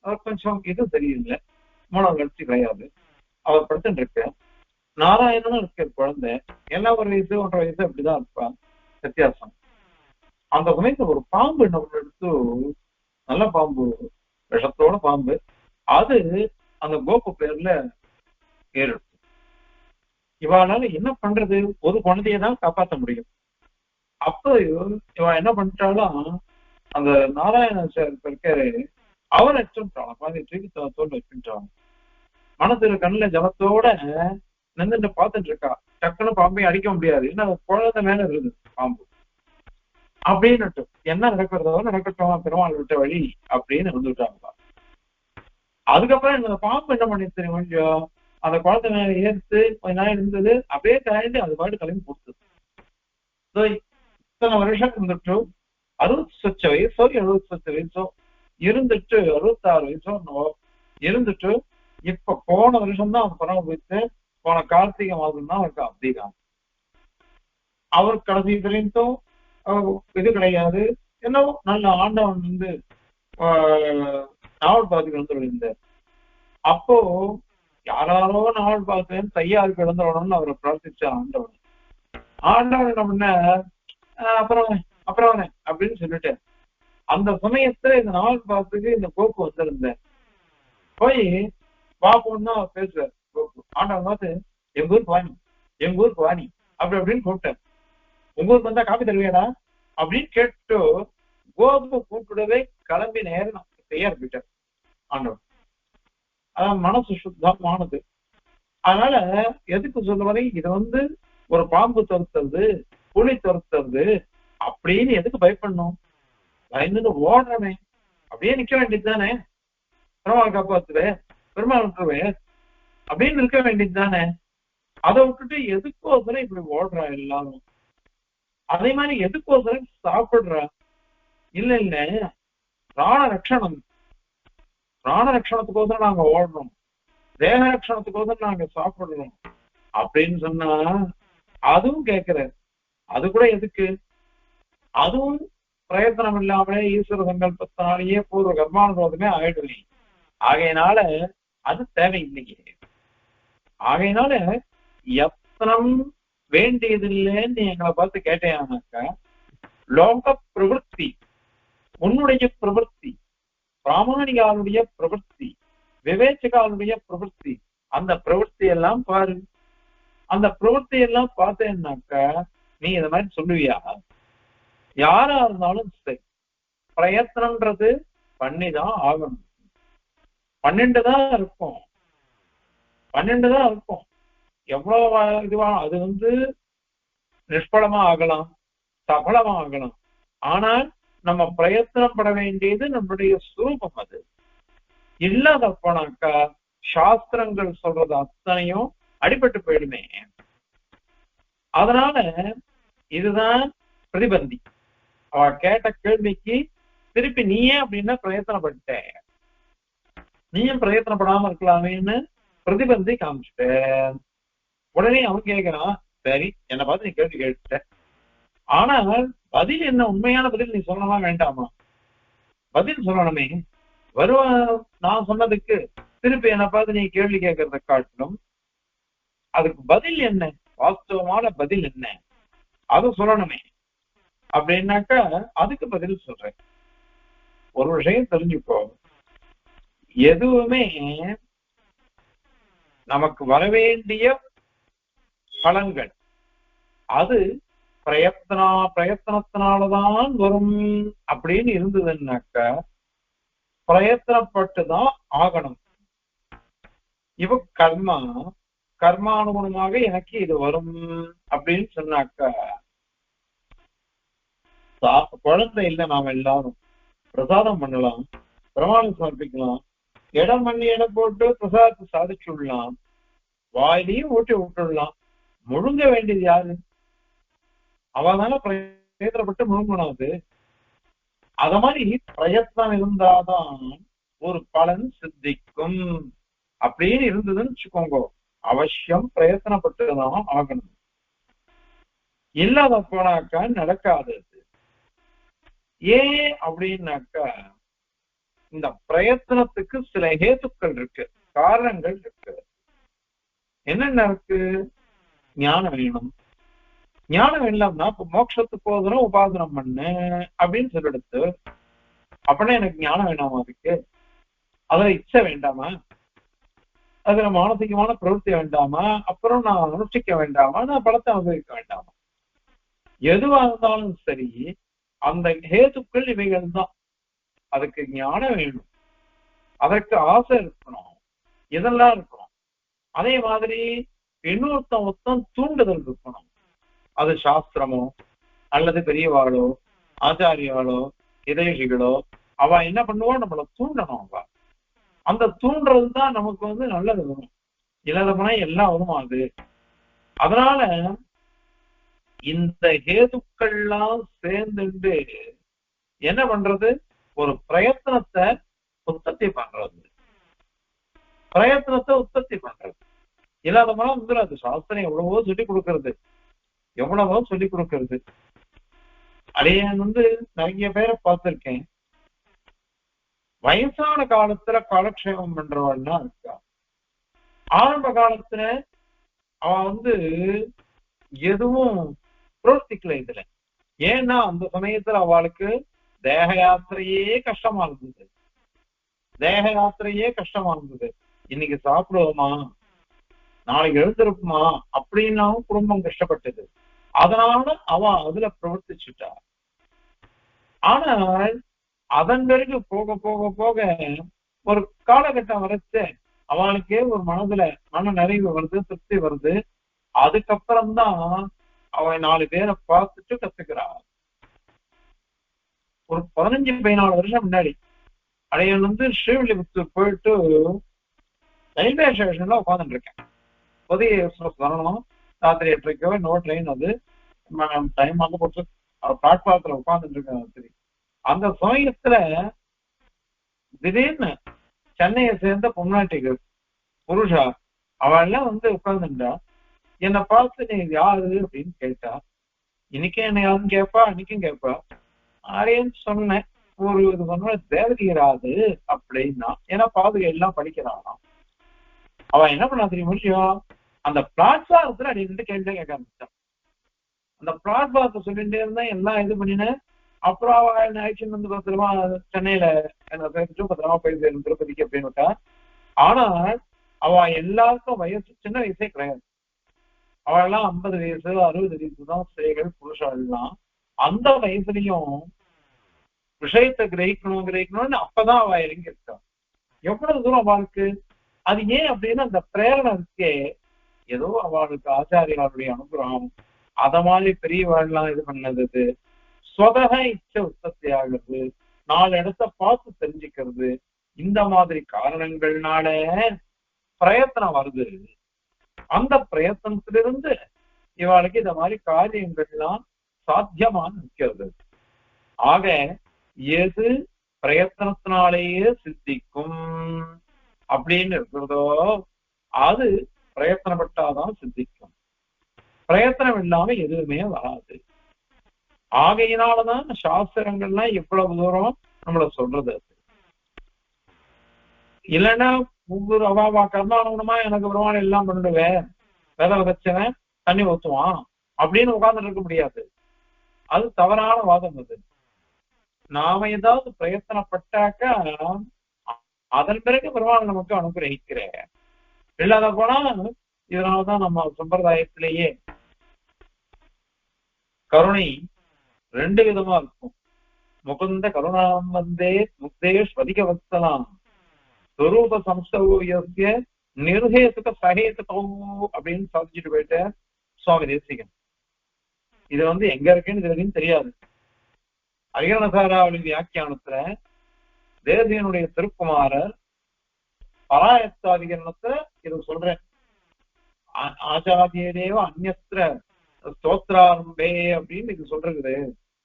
அவர் கொஞ்சம் இது சரியில்லை, மூலம் கட்சி கிடையாது. அவர் படுத்துட்டு இருக்க நாராயணனும் இருக்க குழந்தை, எல்லாம் ஒரு வயசு 1.5 வயசு அப்படிதான் இருப்பான் வித்தியாசம். அந்த சமயத்துல ஒரு பாம்பு என்ன எடுத்து, நல்ல பாம்பு, விஷத்தோட பாம்பு, அது அந்த கோபு பேர்ல ஏறிடுச்சு. இவாளால என்ன பண்றது, ஒரு குழந்தையதான் காப்பாற்ற முடியும். அப்ப இவன் என்ன பண்ணிட்டாலும் அந்த நாராயணன் சார் இருக்காரு, அவர் வச்சுட்டான், பாதி தூக்கி தோல் வச்சுட்டான். மனசுல கண்ணுல ஜலத்தோட நின்றுட்டு பார்த்துட்டு இருக்கா. டக்குன்னு பாம்பையும் அடிக்க முடியாது, ஏன்னா குழந்தை மேல இருக்குது பாம்பு. அப்படின்னு என்ன நடக்கிறதோ நடக்கட்டும், பெருமாள் விட்ட வழி அப்படின்னு வந்துட்டாங்க. அதுக்கப்புறம் இந்த பாம்பு என்ன பண்ணி தெரியுமா, அந்த குழந்தை மேல ஏற்று கொஞ்ச நாள் இருந்தது, அப்படியே தாண்டி அது பாட்டு கிளம்பி கொடுத்தது. இத்தனை வருஷம் இருந்துட்டு 60 வயசோ 70 வயசோ இருந்துட்டு, 66 வயசோ இருந்துட்டு, இப்ப போன வருஷம் தான் அவர் பணம் போயிட்டு, போன கார்த்திகை மாதம் தான் அவருக்கு அதிகம். அவர் கடைசி வரைக்கும் இது கிடையாது. என்ன நல்ல ஆண்டவன் நாவல் பாத்துக்கு வந்துருந்தார். அப்போ யாராரோ நாவல் பார்த்தேன் தையாறு கிடந்துடணும்னு அவரை பிரார்த்திச்ச ஆண்டவன். ஆண்டவன் என்ன பண்ண, அப்புறம் அப்படின்னு சொல்லிட்டு அந்த சமயத்துல இந்த நாவல் பாத்துக்கு இந்த கோப்பு வந்திருந்தேன். போய் பாப்போன்னு தான் அவர் பேசுவார். ஆண்டவன் பார்த்து, எங்க ஊருக்கு வாணி அப்படின்னு கூப்பிட்டேன். உங்க ஊருக்கு வந்தா காப்பி தருவியாடா அப்படின்னு கேட்டு கோபு கூப்பிடவே கிளம்பி நேரம் தயார் போயிட்டார் ஆண்டவன். அதான் மனசு சுத்தமானது. அதனால எதுக்கு சொல்லுவதை, இது ஒரு பாம்பு துரத்துறது, புலி துரத்துறது அப்படின்னு எதுக்கு பயப்படணும்? பயந்துட்டு ஓடுறமே, அப்படியே நிக்க வேண்டியது தானே. பெருமாள் காப்பாத்துவேன், பெருமாள் விட்டுருவேன் அப்படின்னு இருக்க வேண்டியது தானே. அதை விட்டுட்டு எதுக்கோசரம் இப்படி ஓடுறா எல்லாரும்? அதே மாதிரி எதுக்கோசரம் சாப்பிடுறா? இல்ல பிராண ரட்சணத்துக்கோசரம் நாங்க ஓடுறோம், தேக ரட்சணத்துக்கோசரம் நாங்க சாப்பிடுறோம் அப்படின்னு சொன்னா அதுவும் கேட்கிறாரு. அது கூட எதுக்கு? அதுவும் பிரயத்தனம் இல்லாமலே ஈஸ்வர சங்கல்பத்தினாலேயே பூர்வ கர்மானுபவமே ஆயிடுது. ஆகையினால அது தேவையில்லையே. ஆகையினால எத்தனம் வேண்டியதில்லைன்னு எங்களை பார்த்து கேட்டேன்னாக்கா, லோக பிரவருத்தி, உன்னுடைய பிரவருத்தி, பிராமணிகாலுடைய பிரவருத்தி, விவேச்சகாலுடைய பிரவருத்தி, அந்த பிரவருத்தி எல்லாம் பாரு. அந்த பிரவருத்தி எல்லாம் பார்த்தேன்னாக்கா நீ இந்த மாதிரி சொல்லுவியா? யாரா இருந்தாலும் சரி, பிரயத்தனம்ன்றது பண்ணிதான் ஆகணும். 12 தான் இருக்கும். எவ்வளவு இதுவா அது நிஷ்பலமா ஆகலாம், சபலமா ஆகலாம். ஆனால் நம்ம பிரயத்தனப்பட வேண்டியது நம்மளுடைய சுரூபம். அது இல்லாத போனாக்கா சாஸ்திரங்கள் சொல்றது அத்தனையும் அடிபட்டு போயிடுமே. அதனால இதுதான் பிரதிபந்தி. அவ கேட்ட கேள்விக்கு திருப்பி நீயே அப்படின்னா பிரயத்தனப்பட்ட, நீயும் பிரயத்தனப்படாம இருக்கலாமேன்னு பிரதிபந்தி காமிச்சுட்ட. உடனே அவன் கேட்கிறான், சரி என்னை பார்த்து நீ கேள்வி கேட்ட, ஆனால் பதில் என்ன, உண்மையான பதில் நீ சொல்லணுமா வேண்டாமா? பதில் சொல்லணுமே. நான் சொன்னதுக்கு திருப்பி என்னை பார்த்து நீ கேள்வி கேட்கறத காட்டிலும் அதுக்கு பதில் என்ன, வாஸ்தவமான பதில் என்ன, அது சொல்லணுமே. அப்படின்னாக்கா அதுக்கு பதில் சொல்றேன். ஒரு விஷயம் தெரிஞ்சுக்கோ, எதுவுமே நமக்கு வரவேண்டிய பலன்கள் அது பிரயத்தனத்தினாலதான் வரும் அப்படின்னு இருந்ததுன்னாக்கா பிரயத்தனப்பட்டுதான் ஆகணும். இவ கர்மானுகுணமாக எனக்கு இது வரும் அப்படின்னு சொன்னாக்கா, குழந்தை இல்லை, நாம எல்லாரும் பிரசாதம் பண்ணலாம், பிரமாணம் சமர்ப்பிக்கலாம், இடம் பண்ணி இடம் போட்டு பிரசாதத்தை சாதிச்சு விடலாம், வாயிலையும் ஊட்டி விட்டுடலாம். முழுங்க வேண்டியது யாரு? அவனால பிரயத்தனப்பட்டு முழுங்கணும். அது அத மாதிரி பிரயத்னம் இருந்தாதான் ஒரு பலன் சித்திக்கும் அப்படின்னு இருந்ததுன்னு வச்சுக்கோங்க. அவசியம் பிரயத்தனப்பட்டுதான் ஆகணும். இல்லாத போனாக்கா நடக்காது. ஏன் அப்படின்னாக்கா இந்த பிரயத்தனத்துக்கு சில ஹேத்துக்கள் இருக்கு, காரணங்கள் இருக்கு. என்னென்ன இருக்கு? ஞானம் வேணும். ஞானம் இல்லாமனா இப்ப மோட்சத்துக்கு போதும் உபாசனம் பண்ணு அப்படின்னு சொல்லிடுத்து. அப்படின்னா எனக்கு ஞானம் வேண்டாமா? அதுக்கு அதுல இச்சை வேண்டாமா? அதுல மானசீகமான பிரவೃತ್ತಿ வேண்டாமா? அப்புறம் நான் அனுஷ்டிக்க வேண்டாமா? நான் பலத்தை அனுபவிக்க வேண்டாமா? எதுவா இருந்தாலும் சரி, அந்த ஹேதுக்கள் இவைகள் தான். அதுக்கு ஞானம் வேணும், அதற்கு ஆசை இருக்கணும், இதெல்லாம் இருக்கணும். அதே மாதிரி இன்னொருத்தன் தூண்டுதல் இருக்கணும். அது சாஸ்திரமோ அல்லது பெரியவாளோ ஆச்சாரியாலோ இதேஷிகளோ அவ என்ன பண்ணுவா, நம்மள தூண்டணும். அவ அந்த தூண்டுறது தான் நமக்கு நல்லது வரும். இல்லாத போனா எல்லாம் வருமா அது. அதனால இந்த ஹேதுக்கள்லாம் சேர்ந்துட்டு என்ன பண்றது, ஒரு பிரயத்தனத்தை உற்பத்தி பண்றது. பிரயத்தனத்தை உற்பத்தி பண்றது இல்லாத போனா அது சாஸ்திரம் எவ்வளவோ சொல்லி கொடுக்கறது, எவ்வளவோ சொல்லி கொடுக்கறது. அதையன் நிறைய பேரை பார்த்திருக்கேன். வயசான காலத்துல காலக்ஷேபம் பண்றவன்னா இருக்கா. ஆரம்ப காலத்துல அவன் எதுவும் பிரவர்த்திக்கல இதுல. ஏன்னா அந்த சமயத்துல அவளுக்கு தேக யாத்திரையே கஷ்டமா இருந்தது. தேக யாத்திரையே கஷ்டமா இருந்தது. இன்னைக்கு சாப்பிடுவோமா, நாளைக்கு எழுந்திருக்குமா அப்படின்னாவும் குடும்பம் கஷ்டப்பட்டது. அதனால அவ அதுல பிரவர்த்திச்சுட்டா. ஆனால் அதன் பிறகு போக போக போக ஒரு காலகட்டம் வரைச்சு அவளுக்கே ஒரு மனதுல மன நிறைவு வருது, திருப்தி வருது. அதுக்கப்புறம்தான் அவன் 4 பேரை பார்த்துட்டு கத்துக்கிறான். ஒரு 15-14 வருஷம் முன்னாடி அடையன் ஸ்ரீவில்லிபுத்தூர் போயிட்டு ரயில்வே ஸ்டேஷன்ல உட்காந்துட்டு இருக்கேன். புதிய எக்ஸ்பிரஸ் வரணும், ராத்திரி 8:30 நோ ட்ரெயின். அது டைம் போட்டு பிளாட்பாரத்துல உட்காந்துட்டு இருக்கேன். சரி, அந்த சமயத்துல திடீர்னு சென்னையை சேர்ந்த பொம்நாட்டிகள் புருஷா அவெல்லாம் உட்கார்ந்துட்டா. என்னை பார்த்து நீ யாரு அப்படின்னு கேட்டா. இன்னைக்கே என்ன யாருன்னு கேட்பா, அன்னைக்கும் கேட்பா. ஆரேன்னு சொன்னேன். ஒரு இது சொன்ன தேவதியராது அப்படின்னா, ஏன்னா பாதுகை எல்லாம் படிக்கிறானா. அவன் என்ன பண்ணா தெரியுமா, அந்த பிளாட்பாரத்துல அடி கேள்வி கேட்க ஆரம்பிச்சான். அந்த பிளாட்பாரத்தை சொல்லிட்டே இருந்தா எல்லாம் இது பண்ணினேன். அப்புறம் அவ ஆக்ஷன் பத்திரமா சென்னையில என்ன சேர்த்து பத்திரமா போய் சேரும் திருப்பதிக்கு அப்படின்னு விட்டா. ஆனால் அவ எல்லாருக்கும் வயசு சின்ன வயசே கிடையாது. அவெல்லாம் 50 வயசு 60 வயசு தான் ஸ்திரீகள் புருஷர்கள் எல்லாம். அந்த வயசுலயும் விஷயத்தை கிரகிக்கணும்னு அப்பதான் அவ இறங்கி இருக்கா. எவ்வளவு தூரம் அவளுக்கு அது ஏன் அப்படின்னா அந்த பிரேரணை இருக்கே, ஏதோ அவளுக்கு ஆச்சாரியாருடைய அனுகிரகம் அத மாதிரி பெரியவாழ்லாம் இது பண்ணது, ஸ்வதக இச்சை உற்பத்தி ஆகுறது, 4 இடத்த பார்த்து தெரிஞ்சுக்கிறது, இந்த மாதிரி காரணங்கள்னால பிரயத்தனம் வருது. அந்த பிரயத்தனத்திலிருந்து இவளுக்கு இந்த மாதிரி காரியங்கள்லாம் சாத்தியமா நிற்கிறது. ஆக எது பிரயத்தனத்தினாலேயே சித்திக்கும் அப்படின்னு இருக்கிறதோ அது பிரயத்தனப்பட்டாதான் சித்திக்கும். பிரயத்தனம் இல்லாம எதுவுமே வராது. ஆகையினாலதான் சாஸ்திரங்கள்லாம் எவ்வளவு தூரம் நம்மள சொல்றது. இல்லைன்னா ஒவ்வொரு அவாவா கர்மானுகுணமா எனக்கு பெருமாள் எல்லாம் பண்ணிடுவேன், வித விதைச்சவன் தண்ணி ஊத்துவான் அப்படின்னு உட்கார்ந்துட்டு இருக்க முடியாது. அது தவறான வாதம். அது நாம ஏதாவது பிரயத்தனப்பட்டாக்கா அதன் பிறகு பெருமாள் நமக்கு அனுகிரகிக்கிற. இல்லாத போனா இதனாலதான் நம்ம சம்பிரதாயத்திலேயே கருணை 2 விதமா இருக்கும். முகுந்த கருணாம் வந்தே முக்தேஷ் அதிக வத்சலாம் ஸ்வரூப சம்ஸ்தவ நிர்ஹேசுக சகேதுகோ அப்படின்னு சாதிச்சுட்டு போயிட்ட சுவாமி தேசிகன். இது எங்க இருக்குன்னு இது வரைக்கும் தெரியாது. அரிகரணசாராவளி வியாக்கியானத்துல தேசியனுடைய திருக்குமாரர் பராயத்தாதிகரணத்துல இது சொல்றேன். ஆச்சாரியேவ அந்நியஸ்திர ஸ்தோத்ராரம்பே அப்படின்னு இது சொல்றது,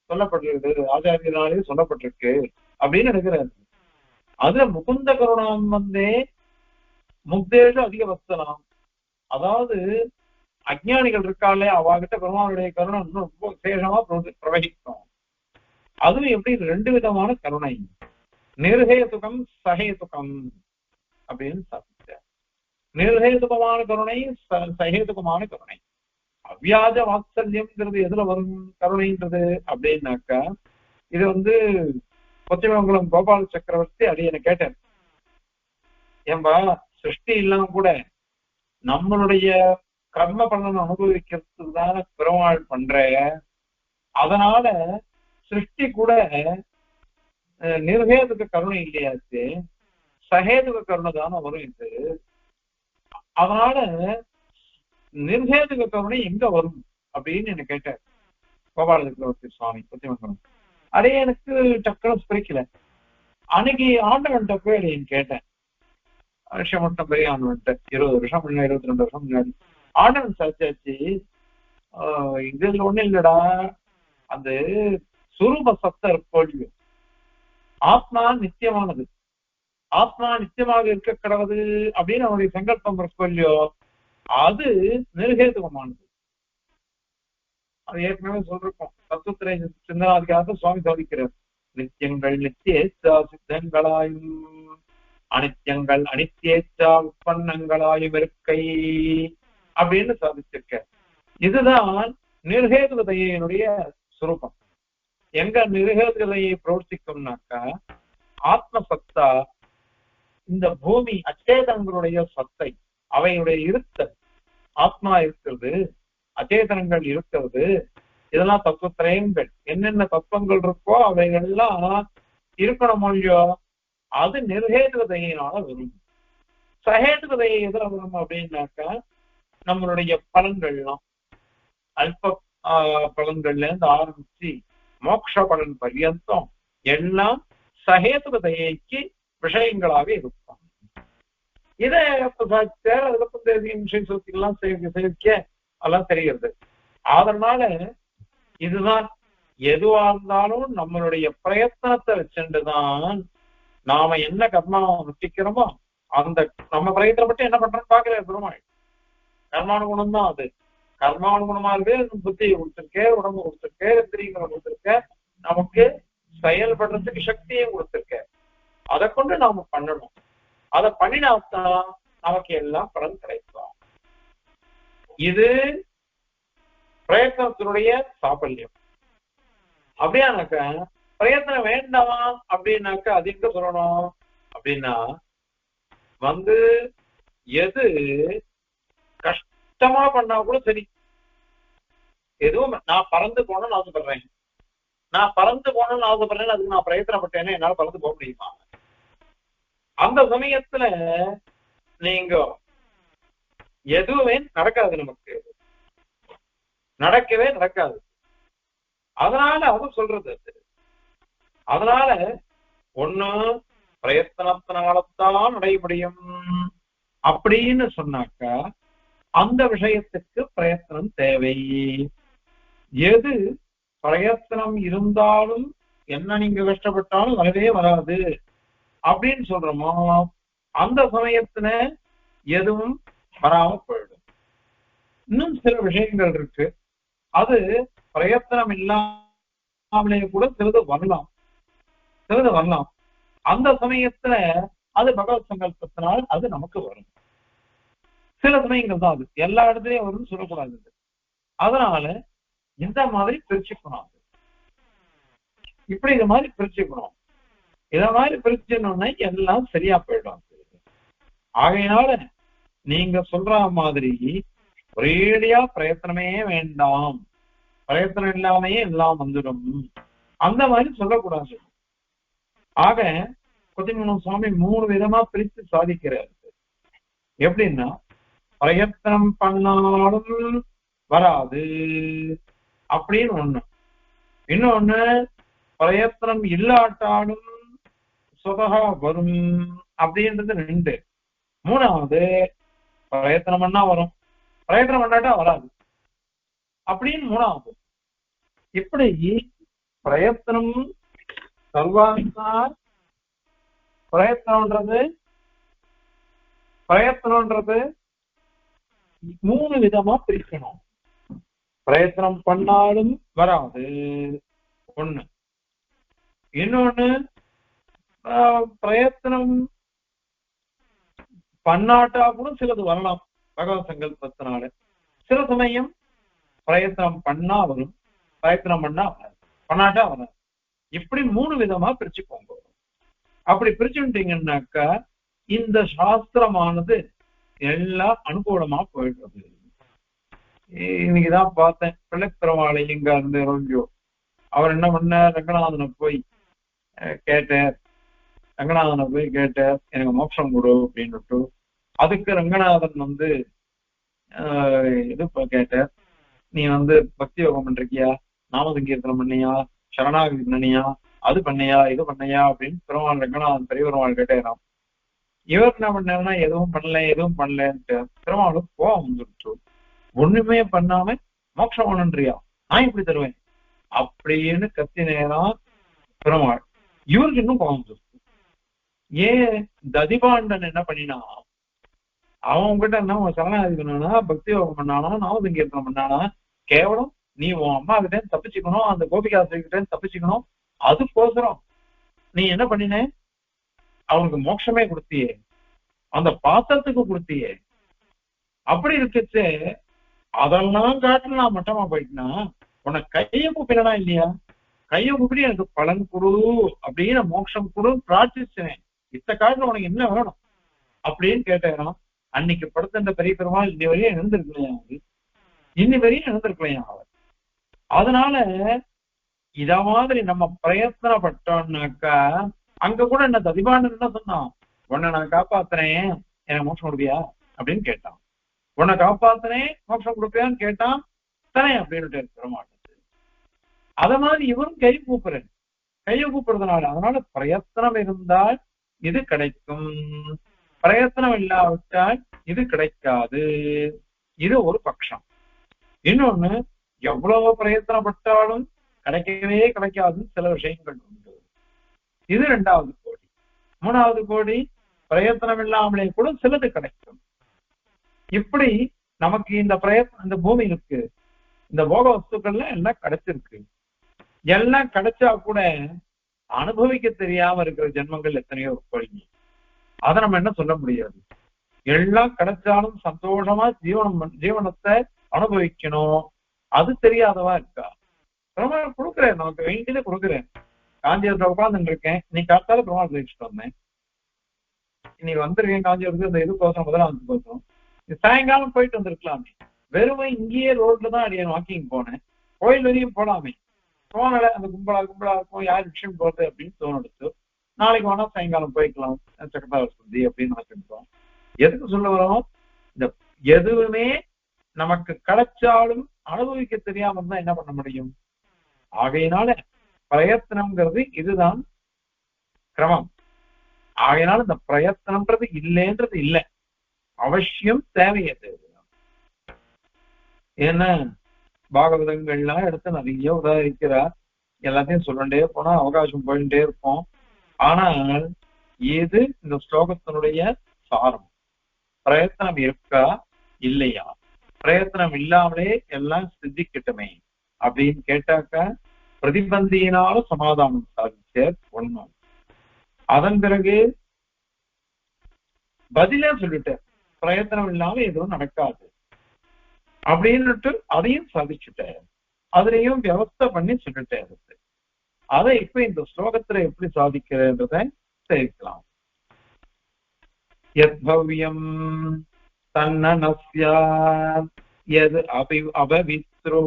சொல்லப்பட்டிருக்கு. ஆச்சாரியனாலே சொல்லப்பட்டிருக்கு அப்படின்னு எடுக்கிறாரு. அதுல முகுந்த கருணாம் வந்தே முக்தேஷு அதிக வத்சலாம். அதாவது அஜ்ஞானிகள் இருக்காளே அவகிட்ட பெருமானுடைய கருணம் இன்னும் ரொம்ப விசேஷமா பிரவகிக்கும். அதுவும் எப்படி ரெண்டு விதமான கருணை, நிர்ஹேதுகம் சஹேதுகம் அப்படின்னு சாப்பிட்டார். நிர்ஹேதுகமான கருணை, சஹேதுகமான கருணை. அவ்வியாஜ வாத்சல்யம்ங்கிறது எதுல வரும் கருணைன்றது அப்படின்னாக்கா, இது கொச்சமங்கலம் கோபால சக்கரவர்த்தி அடியனை கேட்டார். ஏன்பா சிருஷ்டி இல்லாம கூட நம்மளுடைய கர்ம பலன் அனுபவிக்கிறதுக்கு தானே பெருமாள் பண்ற, அதனால சிருஷ்டி கூட நிர்ஹேதுக கருணை இல்லையாச்சு, சஹேதுக கருணை தானே வரும் இது. அதனால நிர்ஹேதுக கருணை எங்க வரும் அப்படின்னு என்ன கேட்டார் கோபால சக்கரவர்த்தி சுவாமி கொச்சமங்கலம். அதே எனக்கு டக்குனு ஸ்பிரிக்கல. அன்னைக்கு ஆண்டவன்கிட்ட போய் அடையன்னு கேட்டேன். வருஷம் மட்டும் பெரிய ஆண்டவன்ட்ட 20 வருஷம் முன்னாடி, 22 வருஷம் முன்னாடி ஆண்டவன் சாச்சாச்சு. இதுல ஒண்ணு இல்லடா, அந்த சுரூப சத்த இருப்போம், ஆத்மா நித்தியமானது, ஆத்மா நித்தியமாக இருக்க கிடவது அப்படின்னு அவனுடைய சங்கல்பம் இருக்கோ, அது நிர்ஹேதுகமானது. அது ஏற்கனவே சொல்லிருக்கோம். தத்துவத்திரை சிந்தனாதிகாரத்தை சுவாமி சாதிக்கிறார். நித்தியங்கள் நித்தியேச்சா சித்தங்களாயும் அனித்தியங்கள் அனித்தியேச்சா உற்பன்னங்களாயும் இருக்கை அப்படின்னு சாதிச்சிருக்க. இதுதான் நிர்ஹேதுகதையினுடைய சுரூபம். எங்க நிர்ஹேதுகதையை பிரவர்த்திக்கும்னாக்கா, ஆத்ம சத்தா, இந்த பூமி அச்சேதங்களுடைய சத்தை, அவையுடைய இருத்தல், ஆத்மா இருக்கிறது, அச்சேதனங்கள் இருக்கிறது, இதெல்லாம் தத்துவத்திரயங்கள். என்னென்ன தத்துவங்கள் இருக்கோ அவைகள்லாம் இருக்கணும் இல்லையோ, அது நிர்ஹேதுகதையினால வரும். சஹேதுகதையை எதிர வரும் அப்படின்னாக்கா, நம்மளுடைய பலன்கள்லாம் அல்ப பலன்கள்ல இருந்து ஆரம்பிச்சு மோட்ச பலன் பர்யந்தம் எல்லாம் சஹேதுகதைக்கு விஷயங்களாக இருக்கும். இதை விஷயம் சொல்லிக்கலாம் சேவிக்க எல்லாம் தெரிகிறது. அதனால இதுதான் எதுவா இருந்தாலும் நம்மளுடைய பிரயத்தனத்தை வச்சுட்டுதான் நாம என்ன கர்மாவை முட்டிக்கிறோமோ அந்த நம்ம பிரயத்தனம் மட்டும் என்ன பண்றோம்னு பாக்குற பெருமாள். கர்மானுகுணம் தான் அது. கர்மானுகுணமா இருக்கு, புத்தியை கொடுத்திருக்க, உடம்பு கொடுத்திருக்க, இந்திரியங்களை கொடுத்திருக்க, நமக்கு செயல்படுறதுக்கு சக்தியும் கொடுத்திருக்க. அதை கொண்டு நாம பண்ணணும். அதை பண்ணினாத்தான் நமக்கு எல்லாம் பலன் கிடைக்கும். இது பிரயத்தனத்தினுடைய சாபல்யம். அப்படியானாக்க பிரயத்தனம் வேண்டாம் அப்படின்னாக்க அது எங்க சொல்லணும் அப்படின்னா, எது கஷ்டமா பண்ணா கூட சரி, எதுவும் நான் பறந்து போனேன்னு ஆசைப்படுறேன், நான் பறந்து போனேன்னு ஆசைப்படுறேன்னு அதுக்கு நான் பிரயத்தனப்பட்டேன்னா என்னால பறந்து போக முடியுமா? அந்த சமயத்துல நீங்க எதுவுமே நடக்காது, நமக்கு நடக்கவே நடக்காது. அதனால அது சொல்றது. அதனால ஒண்ணு பிரயத்தனத்தினால்தான் அடைய முடியும் அப்படின்னு சொன்னாக்கா அந்த விஷயத்துக்கு பிரயத்தனம் தேவை. எது பிரயத்தனம் இருந்தாலும் என்ன நீங்க கஷ்டப்பட்டாலும் வரவே வராது அப்படின்னு சொல்றோமோ அந்த சமயத்துல எதுவும் வராம போயிடும். இன்னும் சில விஷயங்கள் இருக்கு, அது பிரயத்தனம் இல்லாமலே கூட சிலது வரலாம், சிலது வரலாம். அந்த சமயத்துல அது பகவத் சங்கல்பத்தினால் அது நமக்கு வரும். சில சமயங்கள் தான், அது எல்லா இடத்துலயும் வரும்னு சொல்லக்கூடாது. அதனால இந்த மாதிரி பிரிச்சுக்கணும். இப்படி இந்த மாதிரி பிரிச்சுக்கணும். இத மாதிரி பிரிச்சுனோம்னா எல்லாம் சரியா போயிடும். ஆகையினால நீங்க சொல்ற மாதிரி ஒரேடியா பிரயத்தனமே வேண்டாம், பிரயத்தனம் இல்லாமையே எல்லாம் வந்துடும், அந்த மாதிரி சொல்லக்கூடாது. ஆக கொச்சமங்கலம் சுவாமி 3 விதமா பிரித்து சாதிக்கிறார். எப்படின்னா, பிரயத்தனம் பண்ணாலும் வராது அப்படின்னு ஒண்ணு, இன்னொன்னு பிரயத்தனம் இல்லாட்டாலும் சுதகா வரும் அப்படின்றது 2, 3வது பிரயத்தனம் பண்ணா வரும், பிரயத்தனம் பண்ணாட்டா வராது அப்படின்னு 3வது. இப்படி பிரயத்தனம் சர்வாந்தா பிரயத்தனம்ன்றது 3 விதமா பிரிக்கணும். பிரயத்தனம் பண்ணாலும் வராது ஒண்ணு, இன்னொன்னு பிரயத்தனம் பண்ணாட்டா கூட சிலது வரலாம் பகவத் சங்கல்பத்தினால. சில சமயம் பிரயத்தனம் பண்ணா வரும், பிரயத்தனம் பண்ணாட்டா வராது. இப்படி 3 விதமா பிரிச்சுக்கோங்க. அப்படி பிரிச்சுட்டீங்கன்னாக்கா இந்த சாஸ்திரமானது எல்லாம் அனுகூலமா போயிடுறது. இன்னைக்குதான் பார்த்தேன், பிள்ளைத்திரவாளை இங்க இருந்து ரோஜோ அவர் என்ன பண்ண, ரங்கநாதனை போய் கேட்டார். ரங்கநாதனை போய் கேட்டார், எனக்கு மோட்சம் கொடு அப்படின்னுட்டு. அதுக்கு ரங்கநாதன் இது கேட்டார், நீ பக்தி யோகம் பண்றியா, நாம சங்கீர்த்தனம் பண்ணியா, சரணாகதி பண்ணியா, அது பண்ணையா, இது பண்ணையா அப்படின்னு பெருமாள் ரங்கநாதன் பெரிய பெருமாள் கேட்டேராம். இவர் என்ன பண்ணாருன்னா எதுவும் பண்ணலன்ட்டு பெருமாளுக்கு கோவம் வந்துருச்சு. ஒண்ணுமே பண்ணாம மோட்சம் ஒண்ணுன்றியா, நான் இப்படி தருவேன் அப்படின்னு கத்தினேராம் பெருமாள். இவருக்கு இன்னும் கோவம் வந்துருச்சு. ஏன் ததிபாண்டன் என்ன பண்ணினா, அவன் உங்ககிட்ட என்ன சரணாகதி பண்ணானா, பக்தி யோகம் பண்ணானா, நாம சங்கீர்த்தனம் பண்ணானா, கேவலம் நீ உன் அம்மா கிட்ட தப்பிச்சுக்கணும், அந்த கோபிகாசை கிட்ட தப்பிச்சுக்கணும், அதுக்கோசரம் நீ என்ன பண்ணின, அவனுக்கு மோட்சமே கொடுத்தியே, அந்த பாத்திரத்துக்கு கொடுத்தியே. அப்படி இருக்குச்சு அதெல்லாம் காட்டுல நான் மட்டமா போயிட்டுனா உனக்கு கையை கூப்பிடனா இல்லையா, கையை கூப்பிட்டு எனக்கு பலன் கொடு அப்படின்னு மோட்சம் கொடு பிரார்த்திச்சேன். இத்த காட்டுல உனக்கு என்ன வேணும் அப்படின்னு கேட்டேன். அன்னைக்கு படுத்த பெரிய பெருமாள் இன்னி வரையும் எழுந்திருக்கலையா, இன்னி வரையும் எழுந்திருக்கலையா அவர். அதனால இத மாதிரி நம்ம பிரயத்தனப்பட்டோம்னாக்கா, அங்க கூட என்ன ததிபாண்டன் என்ன சொன்னான், உன்னை நான் காப்பாத்துறேன் எனக்கு மோட்சம் கொடுப்பியா அப்படின்னு கேட்டான். உன்னை காப்பாத்துறேன் மோட்சம் கொடுப்பியான்னு கேட்டான். தானே அப்படின்னு பெருமாள். அத மாதிரி இவரும் கையை கூப்பிடுறதுனால, அதனால பிரயத்தனம் இருந்தால் இது கிடைக்கும், பிரயத்தனம் இல்லாவிட்டால் இது கிடைக்காது. இது ஒரு பட்சம். இன்னொன்னு, எவ்வளவு பிரயத்தனப்பட்டாலும் கிடைக்கவே கிடைக்காதுன்னு சில விஷயங்கள் உண்டு. இது 2வது கோடி. 3வது கோடி, பிரயத்தனம் இல்லாமலே கூட சிலது கிடைக்கும். இப்படி நமக்கு இந்த பூமி இருக்கு, இந்த போக வஸ்துக்கள்ல எல்லாம் கிடைச்சிருக்கு. எல்லாம் கிடைச்சா கூட அனுபவிக்க தெரியாம இருக்கிற ஜென்மங்கள் எத்தனையோ கோடி. அதை நம்ம என்ன சொல்ல முடியாது. எல்லாம் கிடைச்சாலும் சந்தோஷமா ஜீவனத்தை அனுபவிக்கணும், அது தெரியாதவா இருக்கா. பெருமாள் கொடுக்குறேன், நமக்கு வேண்டியதை கொடுக்குறேன். காஞ்சிபுரத்துல உட்கார்ந்துட்டு இருக்கேன், நீ காத்தால பெருமாள் பேசிட்டு வந்தேன், இன்னைக்கு வந்திருக்கேன் காஞ்சிபுரத்துக்கு, அந்த இதுக்கோசரம் முதலாவதுக்கோசரம். சாயங்காலம் போயிட்டு வந்திருக்கலாமே, வெறுமை இங்கேயே ரோட்ல தான் அடியேன் வாக்கிங் போனேன், கோயில் வரையும் போலாமே, போனல அந்த கும்பலா இருக்கும், யார் விஷயம் போறது அப்படின்னு தோணுடுச்சு. நாளைக்கு வேணா சாயங்காலம் போய்க்கலாம் சக்கரதார சுத்தி அப்படின்னு நினைச்சிருக்கோம். எதுக்கு சொல்ல வரோம், இந்த எதுவுமே நமக்கு கிடைச்சாலும் அனுபவிக்க தெரியாம இருந்தா என்ன பண்ண முடியும். ஆகையினால பிரயத்தனம்ங்கிறது இதுதான் கிரமம். ஆகையினால இந்த பிரயத்தனம்ன்றது இல்லைன்றது இல்லை, அவசியம் தேவையது. ஏன்னா பாகவதங்கள்லாம் எடுத்து நிறைய உதாரிக்கிறார், எல்லாத்தையும் சொல்லிட்டே போனா அவகாசம் போயிட்டே இருப்போம். ஆனால் இது இந்த ஸ்லோகத்தினுடைய சாரம். பிரயத்தனம் இருக்கா இல்லையா, பிரயத்தனம் இல்லாமலே எல்லாம் சித்திக்கிட்டமே அப்படின்னு கேட்டாக்கா பிரதிபந்தியினாலும் சமாதானம் சாதிச்ச ஒண்ணு. அதன் பிறகு பதிலே சொல்லிட்டேன், பிரயத்தனம் இல்லாம எதுவும் நடக்காது அப்படின்னுட்டு அதையும் சாதிச்சுட்டேன், அதுலயும் வியவஸ்தை பண்ணி சொல்லிட்டேன். அதை இப்ப இந்த ஸ்லோகத்துல எப்படி சாதிக்கிறன்றத தெரிவிக்கலாம். யத்பவ்யம் தன்னனஸ்யா யத் அபவித்ரோ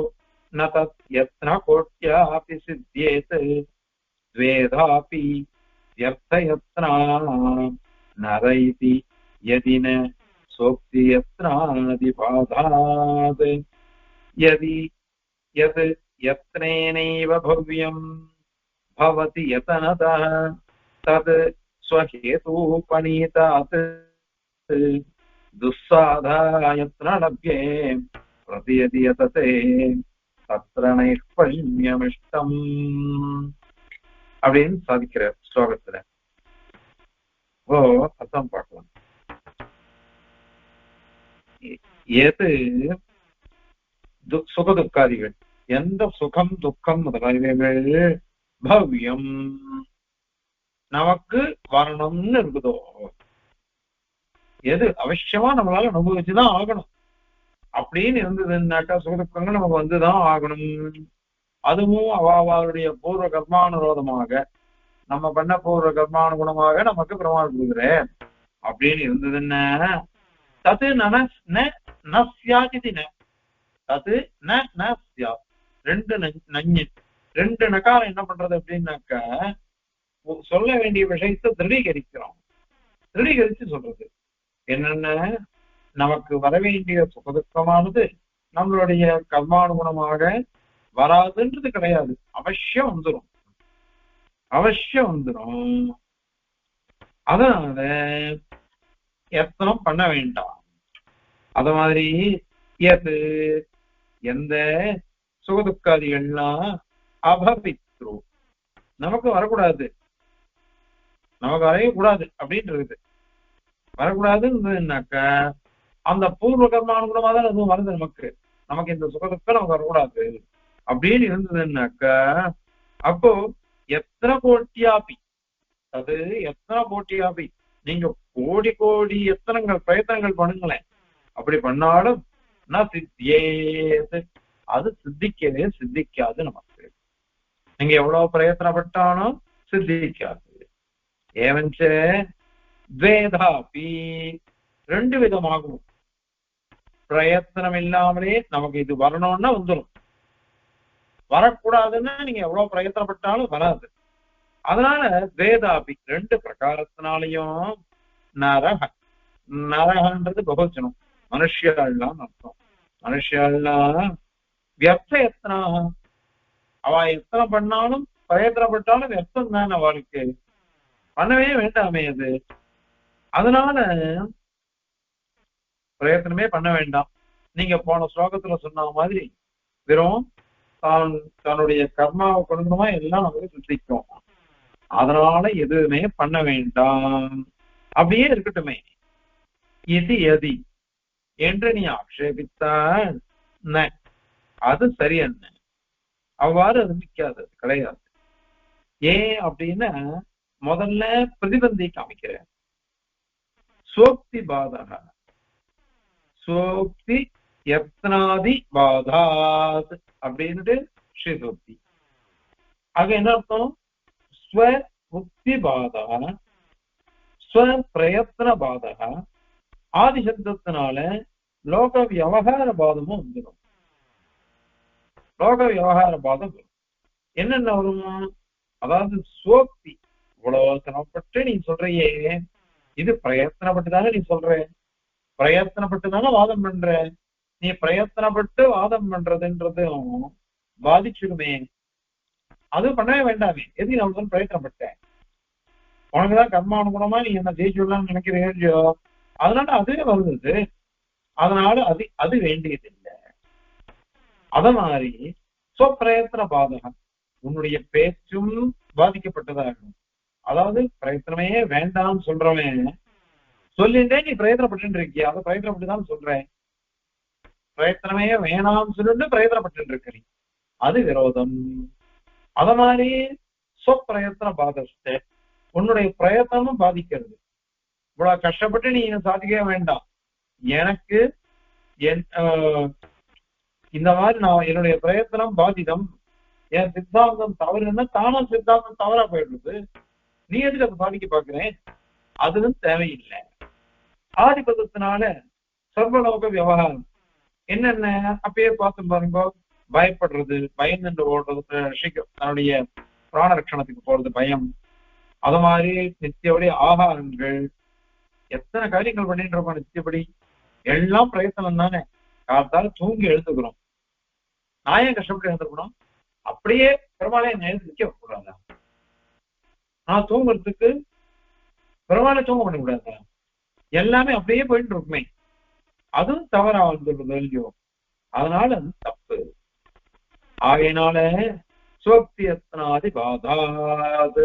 ந தத் யத்ன கோட்யாபி சித்யேத் த்வேதாபி யர்த்தயத்னா நரைதி யதின சோக்தி யத்னாதிபாதாத் யதி யத் யத்னேனைவ பவ்யம் பவதி யதனதः தத் ஸ்வஹேதூபநீதாத் துஸ்சாதாயத்னலப்யே பிரதியதி யததே தத்ர நைஷ்பல்யமிஷ்டம் அப்படின்னு சாதிக்கிற ஸ்லோகத்துல. அர்த்தம் பார்க்கலாம். எது சுக துக்காதிகள், எந்த சுகம் துக்கம் முதலானவைகள் பவ்யம் நமக்கு வரணும்னு இருக்குதோ, எது அவசியமா நம்மளால அனுபவிச்சுதான் ஆகணும் அப்படின்னு இருந்ததுன்னாக்கா சுகதுக்கங்கள் நமக்கு வந்துதான் ஆகணும். அதுவும் அவளுடைய பூர்வ கர்மானுரோதமாக நம்ம பண்ண பூர்வ கர்மானுகுணமாக நமக்கு பிரமாணம் கொடுக்குற அப்படின்னு இருந்ததுன்னா தது நசியாதி தது நசியா ரெண்டு நஞ்சு ரெண்டு நகாரம் என்ன பண்றது அப்படின்னாக்கா சொல்ல வேண்டிய விஷயத்தை திருடீகரிக்கிறோம். திருடீகரிச்சு சொல்றது என்னென்ன, நமக்கு வர வேண்டிய சுகதுக்கமானது நம்மளுடைய கர்மானுகுணமாக வராதுன்றது கிடையாது, அவசியம் வந்துடும், அவசியம் வந்துடும். அதனால எத்தனம் பண்ண வேண்டாம். அத மாதிரி எது எந்த சுகதுக்காதிகள்லாம் அபவித்ரு நமக்கு வரக்கூடாது, நமக்கு வரைய கூடாது அப்படின்னு இருக்குது. வரக்கூடாதுன்னாக்கா அந்த பூர்வ கர்மானுகுணமா தான் அதுவும் வருது நமக்கு, நமக்கு இந்த சுகதுக்கம் நமக்கு வரக்கூடாது அப்படின்னு இருந்ததுன்னாக்கா அப்போ எத்தனை கோட்டியாபி, அது எத்தனை கோட்டியாபி நீங்க கோடி கோடி எத்தனைகள் பிரயத்தனங்கள் பண்ணுங்களேன், அப்படி பண்ணாலும் நான் சித்தியேது அது சித்திக்கவே சித்திக்காது. நமக்கு நீங்க எவ்வளவு பிரயத்தனப்பட்டாலும் சித்திக்காது. ஏவஞ்ச துவேதாபி ரெண்டு விதமாகும். பிரயத்தனம் இல்லாமலே நமக்கு இது வரணும்னா வந்துடும், வரக்கூடாதுன்னா நீங்க எவ்வளவு பிரயத்தனப்பட்டாலும் வராது. அதனால துவேதாபி ரெண்டு பிரகாரத்தினாலையும் நரக, நரகன்றது பகுவச்சனம், மனுஷியாள்லாம் அர்த்தம். மனுஷியாள்லாம் வியர்த்த எத்தனாக அவ எத்தனை பண்ணாலும் பிரயத்தனப்பட்டாலும் வியர்த்தம் தான் அவளுக்கு, பண்ணவே வேண்டாமே அது. அதனால பிரயத்தனமே பண்ண வேண்டாம். நீங்க போன ஸ்லோகத்துல சொன்ன மாதிரி வெறும் தன்னுடைய கர்மாவை கொண்டுமா எல்லாம் நமக்கு சுத்திக்கும். அதனால எதுவுமே பண்ண வேண்டாம், அப்படியே இருக்கட்டுமே. இது எதி என்று நீ ஆக்ஷேபித்தால் அது சரி என்ன, அவ்வாறு அது நிற்காது, கிடையாது. ஏன் அப்படின்னா முதல்ல பிரதிபந்தி காமிக்கிறேன். சோக்தி பாதக சோக்தி யத்னாதி பாதாத் அப்படின்ட்டு ஸ்ரீசோக்தி. ஆக என்ன அர்த்தம், ஸ்வ முக்தி பாதா ஸ்வ பிரயத்ன பாதக ஆதி சப்தத்தினால லோக விவகார பாதமும் வந்துடும். லோக விவகார பாதம் வரும். என்னென்ன வரும், அதாவது சோக்தி இவ்வளவு சிரமப்பட்டு நீ சொல்றையே, இது பிரயத்தனப்பட்டுதானே நீ சொல்ற, பிரயத்தனப்பட்டுதானே வாதம் பண்ற, நீ பிரயத்தனப்பட்டு வாதம் பண்றதுன்றதும் பாதிச்சுடுமே, அது பண்ணவே வேண்டாமே. எது நான் வந்து பிரயத்தனப்பட்டேன், உனக்குதான் கர்மானுகுணமா நீ என்ன ஜெயிச்சுடலாம்னு நினைக்கிறீங்களோ, அதனால அதுவே வருது. அதனால அது அது வேண்டியதில்லை. அத மாதிரி சொப்பிரயத்தன பாதகம், உன்னுடைய பேச்சும் பாதிக்கப்பட்டதாகும். அதாவது பிரயத்தனமே வேண்டாம்னு சொல்றவன் சொல்லிட்டே நீ பிரயத்தனப்பட்டு இருக்கிய, அதை பிரயத்தனப்பட்டுதான் சொல்றேன், பிரயத்தனமே வேணாம்னு சொல்லிட்டு பிரயத்தனப்பட்டு இருக்க நீ, அது விரோதம். அத மாதிரி சொப்பிரயத்தன பாதத்தை உன்னுடைய பிரயத்தனமும் பாதிக்கிறது. இவ்வளவு கஷ்டப்பட்டு நீ சாதிக்க வேண்டாம், எனக்கு இந்த மாதிரி நான் என்னுடைய பிரயத்தனம் பாதிதம், என் சித்தாந்தம் தவறுன்னா தானா சித்தாந்தம் தவறா போயிடுறது, நீ எதுக்கு அதை பாதிக்க பாக்குறேன், அதுவும் தேவையில்லை. ஆதிபதத்தினால சர்வலோக விவகாரம் என்னென்ன அப்பயே பார்த்து பாருங்க, பயப்படுறது, பயந்து ஓடுறது, தன்னுடைய பிராண ரட்சணத்துக்கு போறது பயம், அத மாதிரி நித்தியபடி ஆகாரங்கள், எத்தனை காரியங்கள் பண்ணிட்டு இருக்கோம் நித்தியபடி, எல்லாம் பிரயத்தனம் தானே. காத்தால் தூங்கி எழுத்துக்கிறோம், நான் ஏன் கஷ்டப்பட்டு எழுந்திருக்கணும், அப்படியே பெருமாளை நிக்க கூடாதா, நான் தூங்குறதுக்கு பெருமாளை தூங்க பண்ண கூடாதா, எல்லாமே அப்படியே போயிட்டு இருக்குமே, அதுவும் தவறா வந்துள்ளது இல்லையோ, அதனால அது தப்பு. ஆகையினால சோக்தியத்னாதி பாதாது,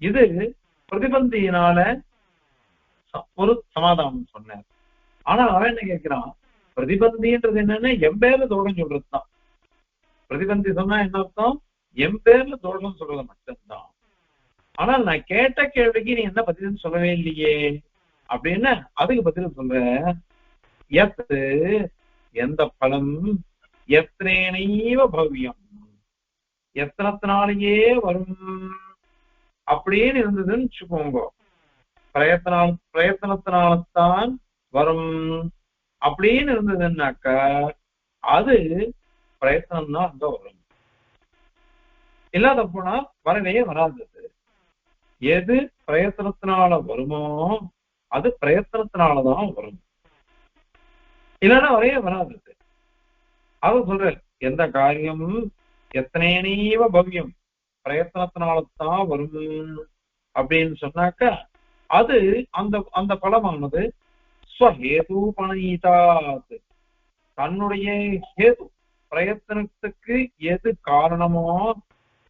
இது பிரதிபந்தியினால ஒரு சமாதானம் சொன்னார். ஆனா அவன் என்ன கேட்கிறான், பிரதிபந்தின்றது என்னன்னா எம்பேர தோகம் சொல்றதுதான். பிரதிபந்தி சொன்னா என்ன அர்த்தம், என் பேர்ல தோஷம் சொல்றது மட்டும்தான். ஆனால் நான் கேட்ட கேள்விக்கு நீ என்ன பதில் சொல்லவே இல்லையே அப்படின்னு அதுக்கு பதில் சொல்ற. எத்து எந்த பலம் எத்தனைவ பவ்யம் எத்தனத்தினாலேயே வரும் அப்படின்னு இருந்ததுன்னு வச்சுக்கோங்க. பிரயத்தனத்தினால்தான் வரும் அப்படின்னு இருந்ததுன்னாக்க அது பிரயத்தனம் தான் அங்க வரும். இல்லாத போனா வரவே வராதது. எது பிரயத்தனத்தினால வருமோ அது பிரயத்தனத்தினாலதான் வரும், இல்லைன்னா வரையே வராதது. அது சொல்ற எந்த காரியம் எத்தனைவ பவ்யம் பிரயத்தனத்தினால்தான் வரும் அப்படின்னு சொன்னாக்க அது அந்த அந்த பலமானது ஸ்வஹேது பணீதாத் தன்னுடைய ஹேது பிரயத்தனத்துக்கு எது காரணமோ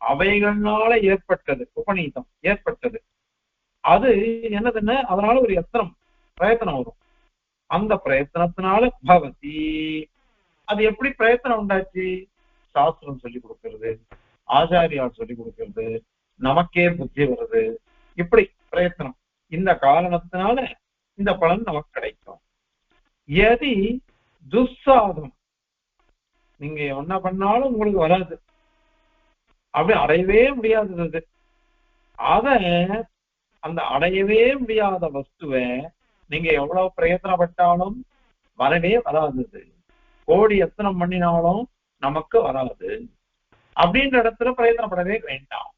அவைகள்னால ஏற்பட்டது, உபநீதம் ஏற்பட்டது. அது என்னதுன்னு அதனால ஒரு எத்தனம் பிரயத்தனம் வரும். அந்த பிரயத்தனத்தினால பவதி. அது எப்படி பிரயத்தனம் உண்டாச்சு? சாஸ்திரம் சொல்லி கொடுக்கிறது, ஆச்சாரியார் சொல்லி கொடுக்கிறது, நமக்கே புத்தி வருது. இப்படி பிரயத்தனம் இந்த காரணத்தினால இந்த பலன் நமக்கு கிடைக்கும். எதி துஸ்சாதம் நீங்க என்ன பண்ணாலும் உங்களுக்கு வராது, அப்படி அடையவே முடியாதது. அத அந்த அடையவே முடியாத வஸ்துவை நீங்க எவ்வளவு பிரயத்தனப்பட்டாலும் வரவே வராதது, கோடி எத்தனம் பண்ணினாலும் நமக்கு வராது. அப்படின்ற இடத்துல பிரயத்தனப்படவே வேண்டாம்.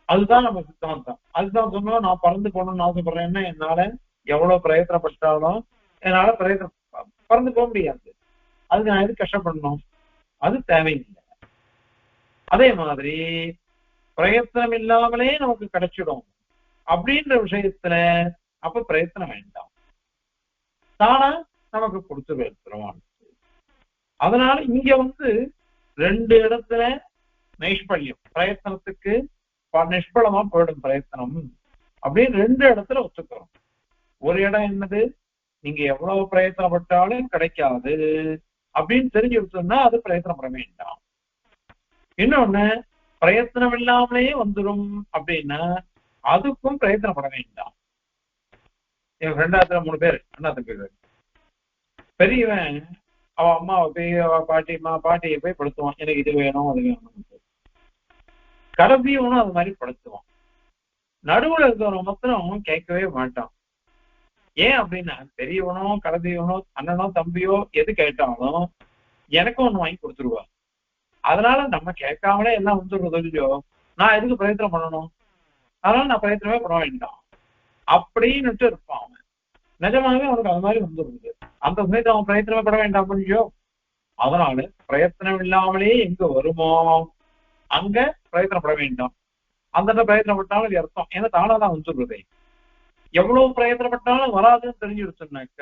அதுதான் நம்ம சித்தாந்தம். அதுதான் சொன்னோம். நான் பறந்து போகணும்னு ஆசைப்படுறேன்னா என்னால எவ்வளவு பிரயத்தனப்பட்டாலும் என்னால பறந்து போக முடியாது. அதுக்கு நான் எது கஷ்டப்படணும்? அது தேவையில்லை. அதே மாதிரி பிரயத்தனம் இல்லாமலே நமக்கு கிடைச்சிடும் அப்படின்ற விஷயத்துல அப்ப பிரயத்தனம் வேண்டாம், தானா நமக்கு கொடுத்து வைக்கிறோம். அதனால இங்க ரெண்டு இடத்துல நைஷ்பல்யம் பிரயத்தனத்துக்கு நிஷ்பலமா போயிடும் பிரயத்தனம் அப்படின்னு ரெண்டு இடத்துல ஒத்துக்கிறோம். ஒரு இடம் என்னது, நீங்க எவ்வளவு பிரயத்தனப்பட்டாலும் கிடைக்காது அப்படின்னு தெரிஞ்சு விட்டோம்னா அது பிரயத்தனப்பட வேண்டாம். இன்னொன்னு பிரயத்தனம் இல்லாமலே வந்துடும் அப்படின்னா அதுக்கும் பிரயத்தனப்பட வேண்டாம். என் ரெண்டாத்துல 3 பேர் அண்ணா தம்பி பெரியவன் அவன் அம்மாவை போய் பாட்டியை போய் படுத்துவான், எனக்கு இது வேணும் அது வேணும். கடைசியவனும் அது மாதிரி படுத்துவான். நடுவுல இருக்கிறவன் மாத்திரம் கேட்கவே மாட்டான். ஏன் அப்படின்னா பெரியவனோ கடைசியவனோ அண்ணனோ தம்பியோ எது கேட்டாலும் எனக்கும் ஒண்ணு வாங்கி கொடுத்துருவா. அதனால நம்ம கேட்காமலே எல்லாம் இல்லையோ, நான் எதுக்கு பிரயத்தனம் பண்ணணும், அதனால நான் பிரயத்தனமே பண்ண வேண்டாம் அப்படின்னுட்டு இருப்பான் அவன். நிஜமாவே அவனுக்கு அது மாதிரி வந்துருது. அந்த சமயத்தை அவன் பிரயத்தனமே பட வேண்டாம் இல்லையோ. அதனால பிரயத்தனம் இல்லாமலே எங்க வருமோ அங்க பிரயத்தனப்பட வேண்டாம். அந்த பிரயத்தனப்பட்டாலும் இது அர்த்தம், ஏன்னா தானாதான் வந்துடுறதே. எவ்வளவு பிரயத்தனப்பட்டாலும் வராதுன்னு தெரிஞ்சுடுச்சுனாக்க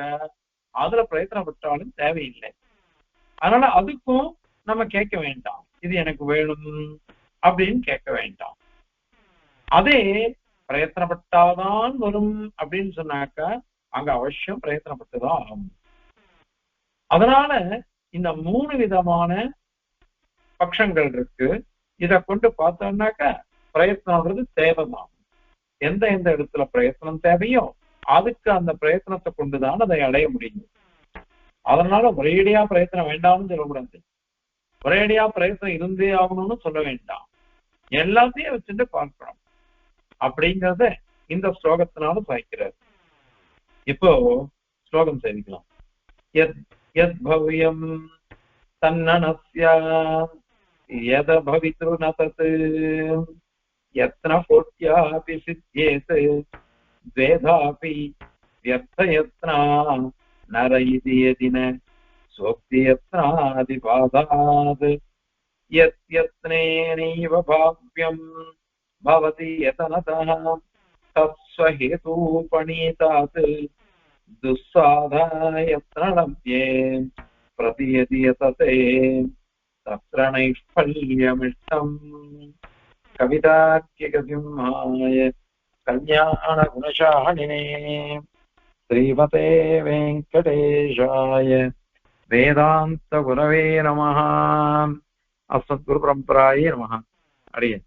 அதுல பிரயத்தனப்பட்டாலும் தேவையில்லை. அதனால அதுக்கும் நம்ம கேட்க வேண்டாம், இது எனக்கு வேணும் அப்படின்னு கேட்க வேண்டாம். அதே பிரயத்தனப்பட்டாதான் வரும் அப்படின்னு சொன்னாக்க அங்க அவசியம் பிரயத்தனப்பட்டுதான் ஆகும். அதனால இந்த 3 விதமான பட்சங்கள் இருக்கு. இதை கொண்டு பார்த்தோம்னாக்க பிரயத்தனம்ன்றது தேவைதான். எந்த எந்த இடத்துல பிரயத்தனம் தேவையோ அதுக்கு அந்த பிரயத்தனத்தை கொண்டுதான் அதை அடைய முடியும். அதனால ஒரேடியா பிரயத்தனம் வேண்டாம்னு சொல்லக்கூடாது, ஒரேடியா பிரயத்தனம் இருந்தே ஆகணும்னு சொல்ல வேண்டாம். எல்லாத்தையும் வச்சுட்டு பார்க்கணும் அப்படிங்கிறத இந்த ஸ்லோகத்தினால சாய்க்கிறார். இப்போ ஸ்லோகம் சேவிக்கலாம். யத் பவ்யம் தன்னனஸ்ய யத பவித்ரு ந தத் யத்ன கோட்யாபி சித்யேத் த்வேதாபி வ்யர்த்தயத்னா நர இதி யதின சோக்தி யத்னாதிபாதாத் யத் யத்னேனைவ பாவ்யம் பவதி யதனதः தஸ்வஹேதூபணீதாத் துஸ்சாதாயத்னலப்யே பிரதியதி யததே தத்ர நைஷ்பல்யமிஷ்டம். கவிதார்க்கிகசிம்ஹாய கல்யாணகுணசாலினே ஸ்ரீமதே வெங்கடேஷாய வேதாந்த குரவே நமः. அஸ்மத் குரு பரம்பராயே நமஹ. அடியே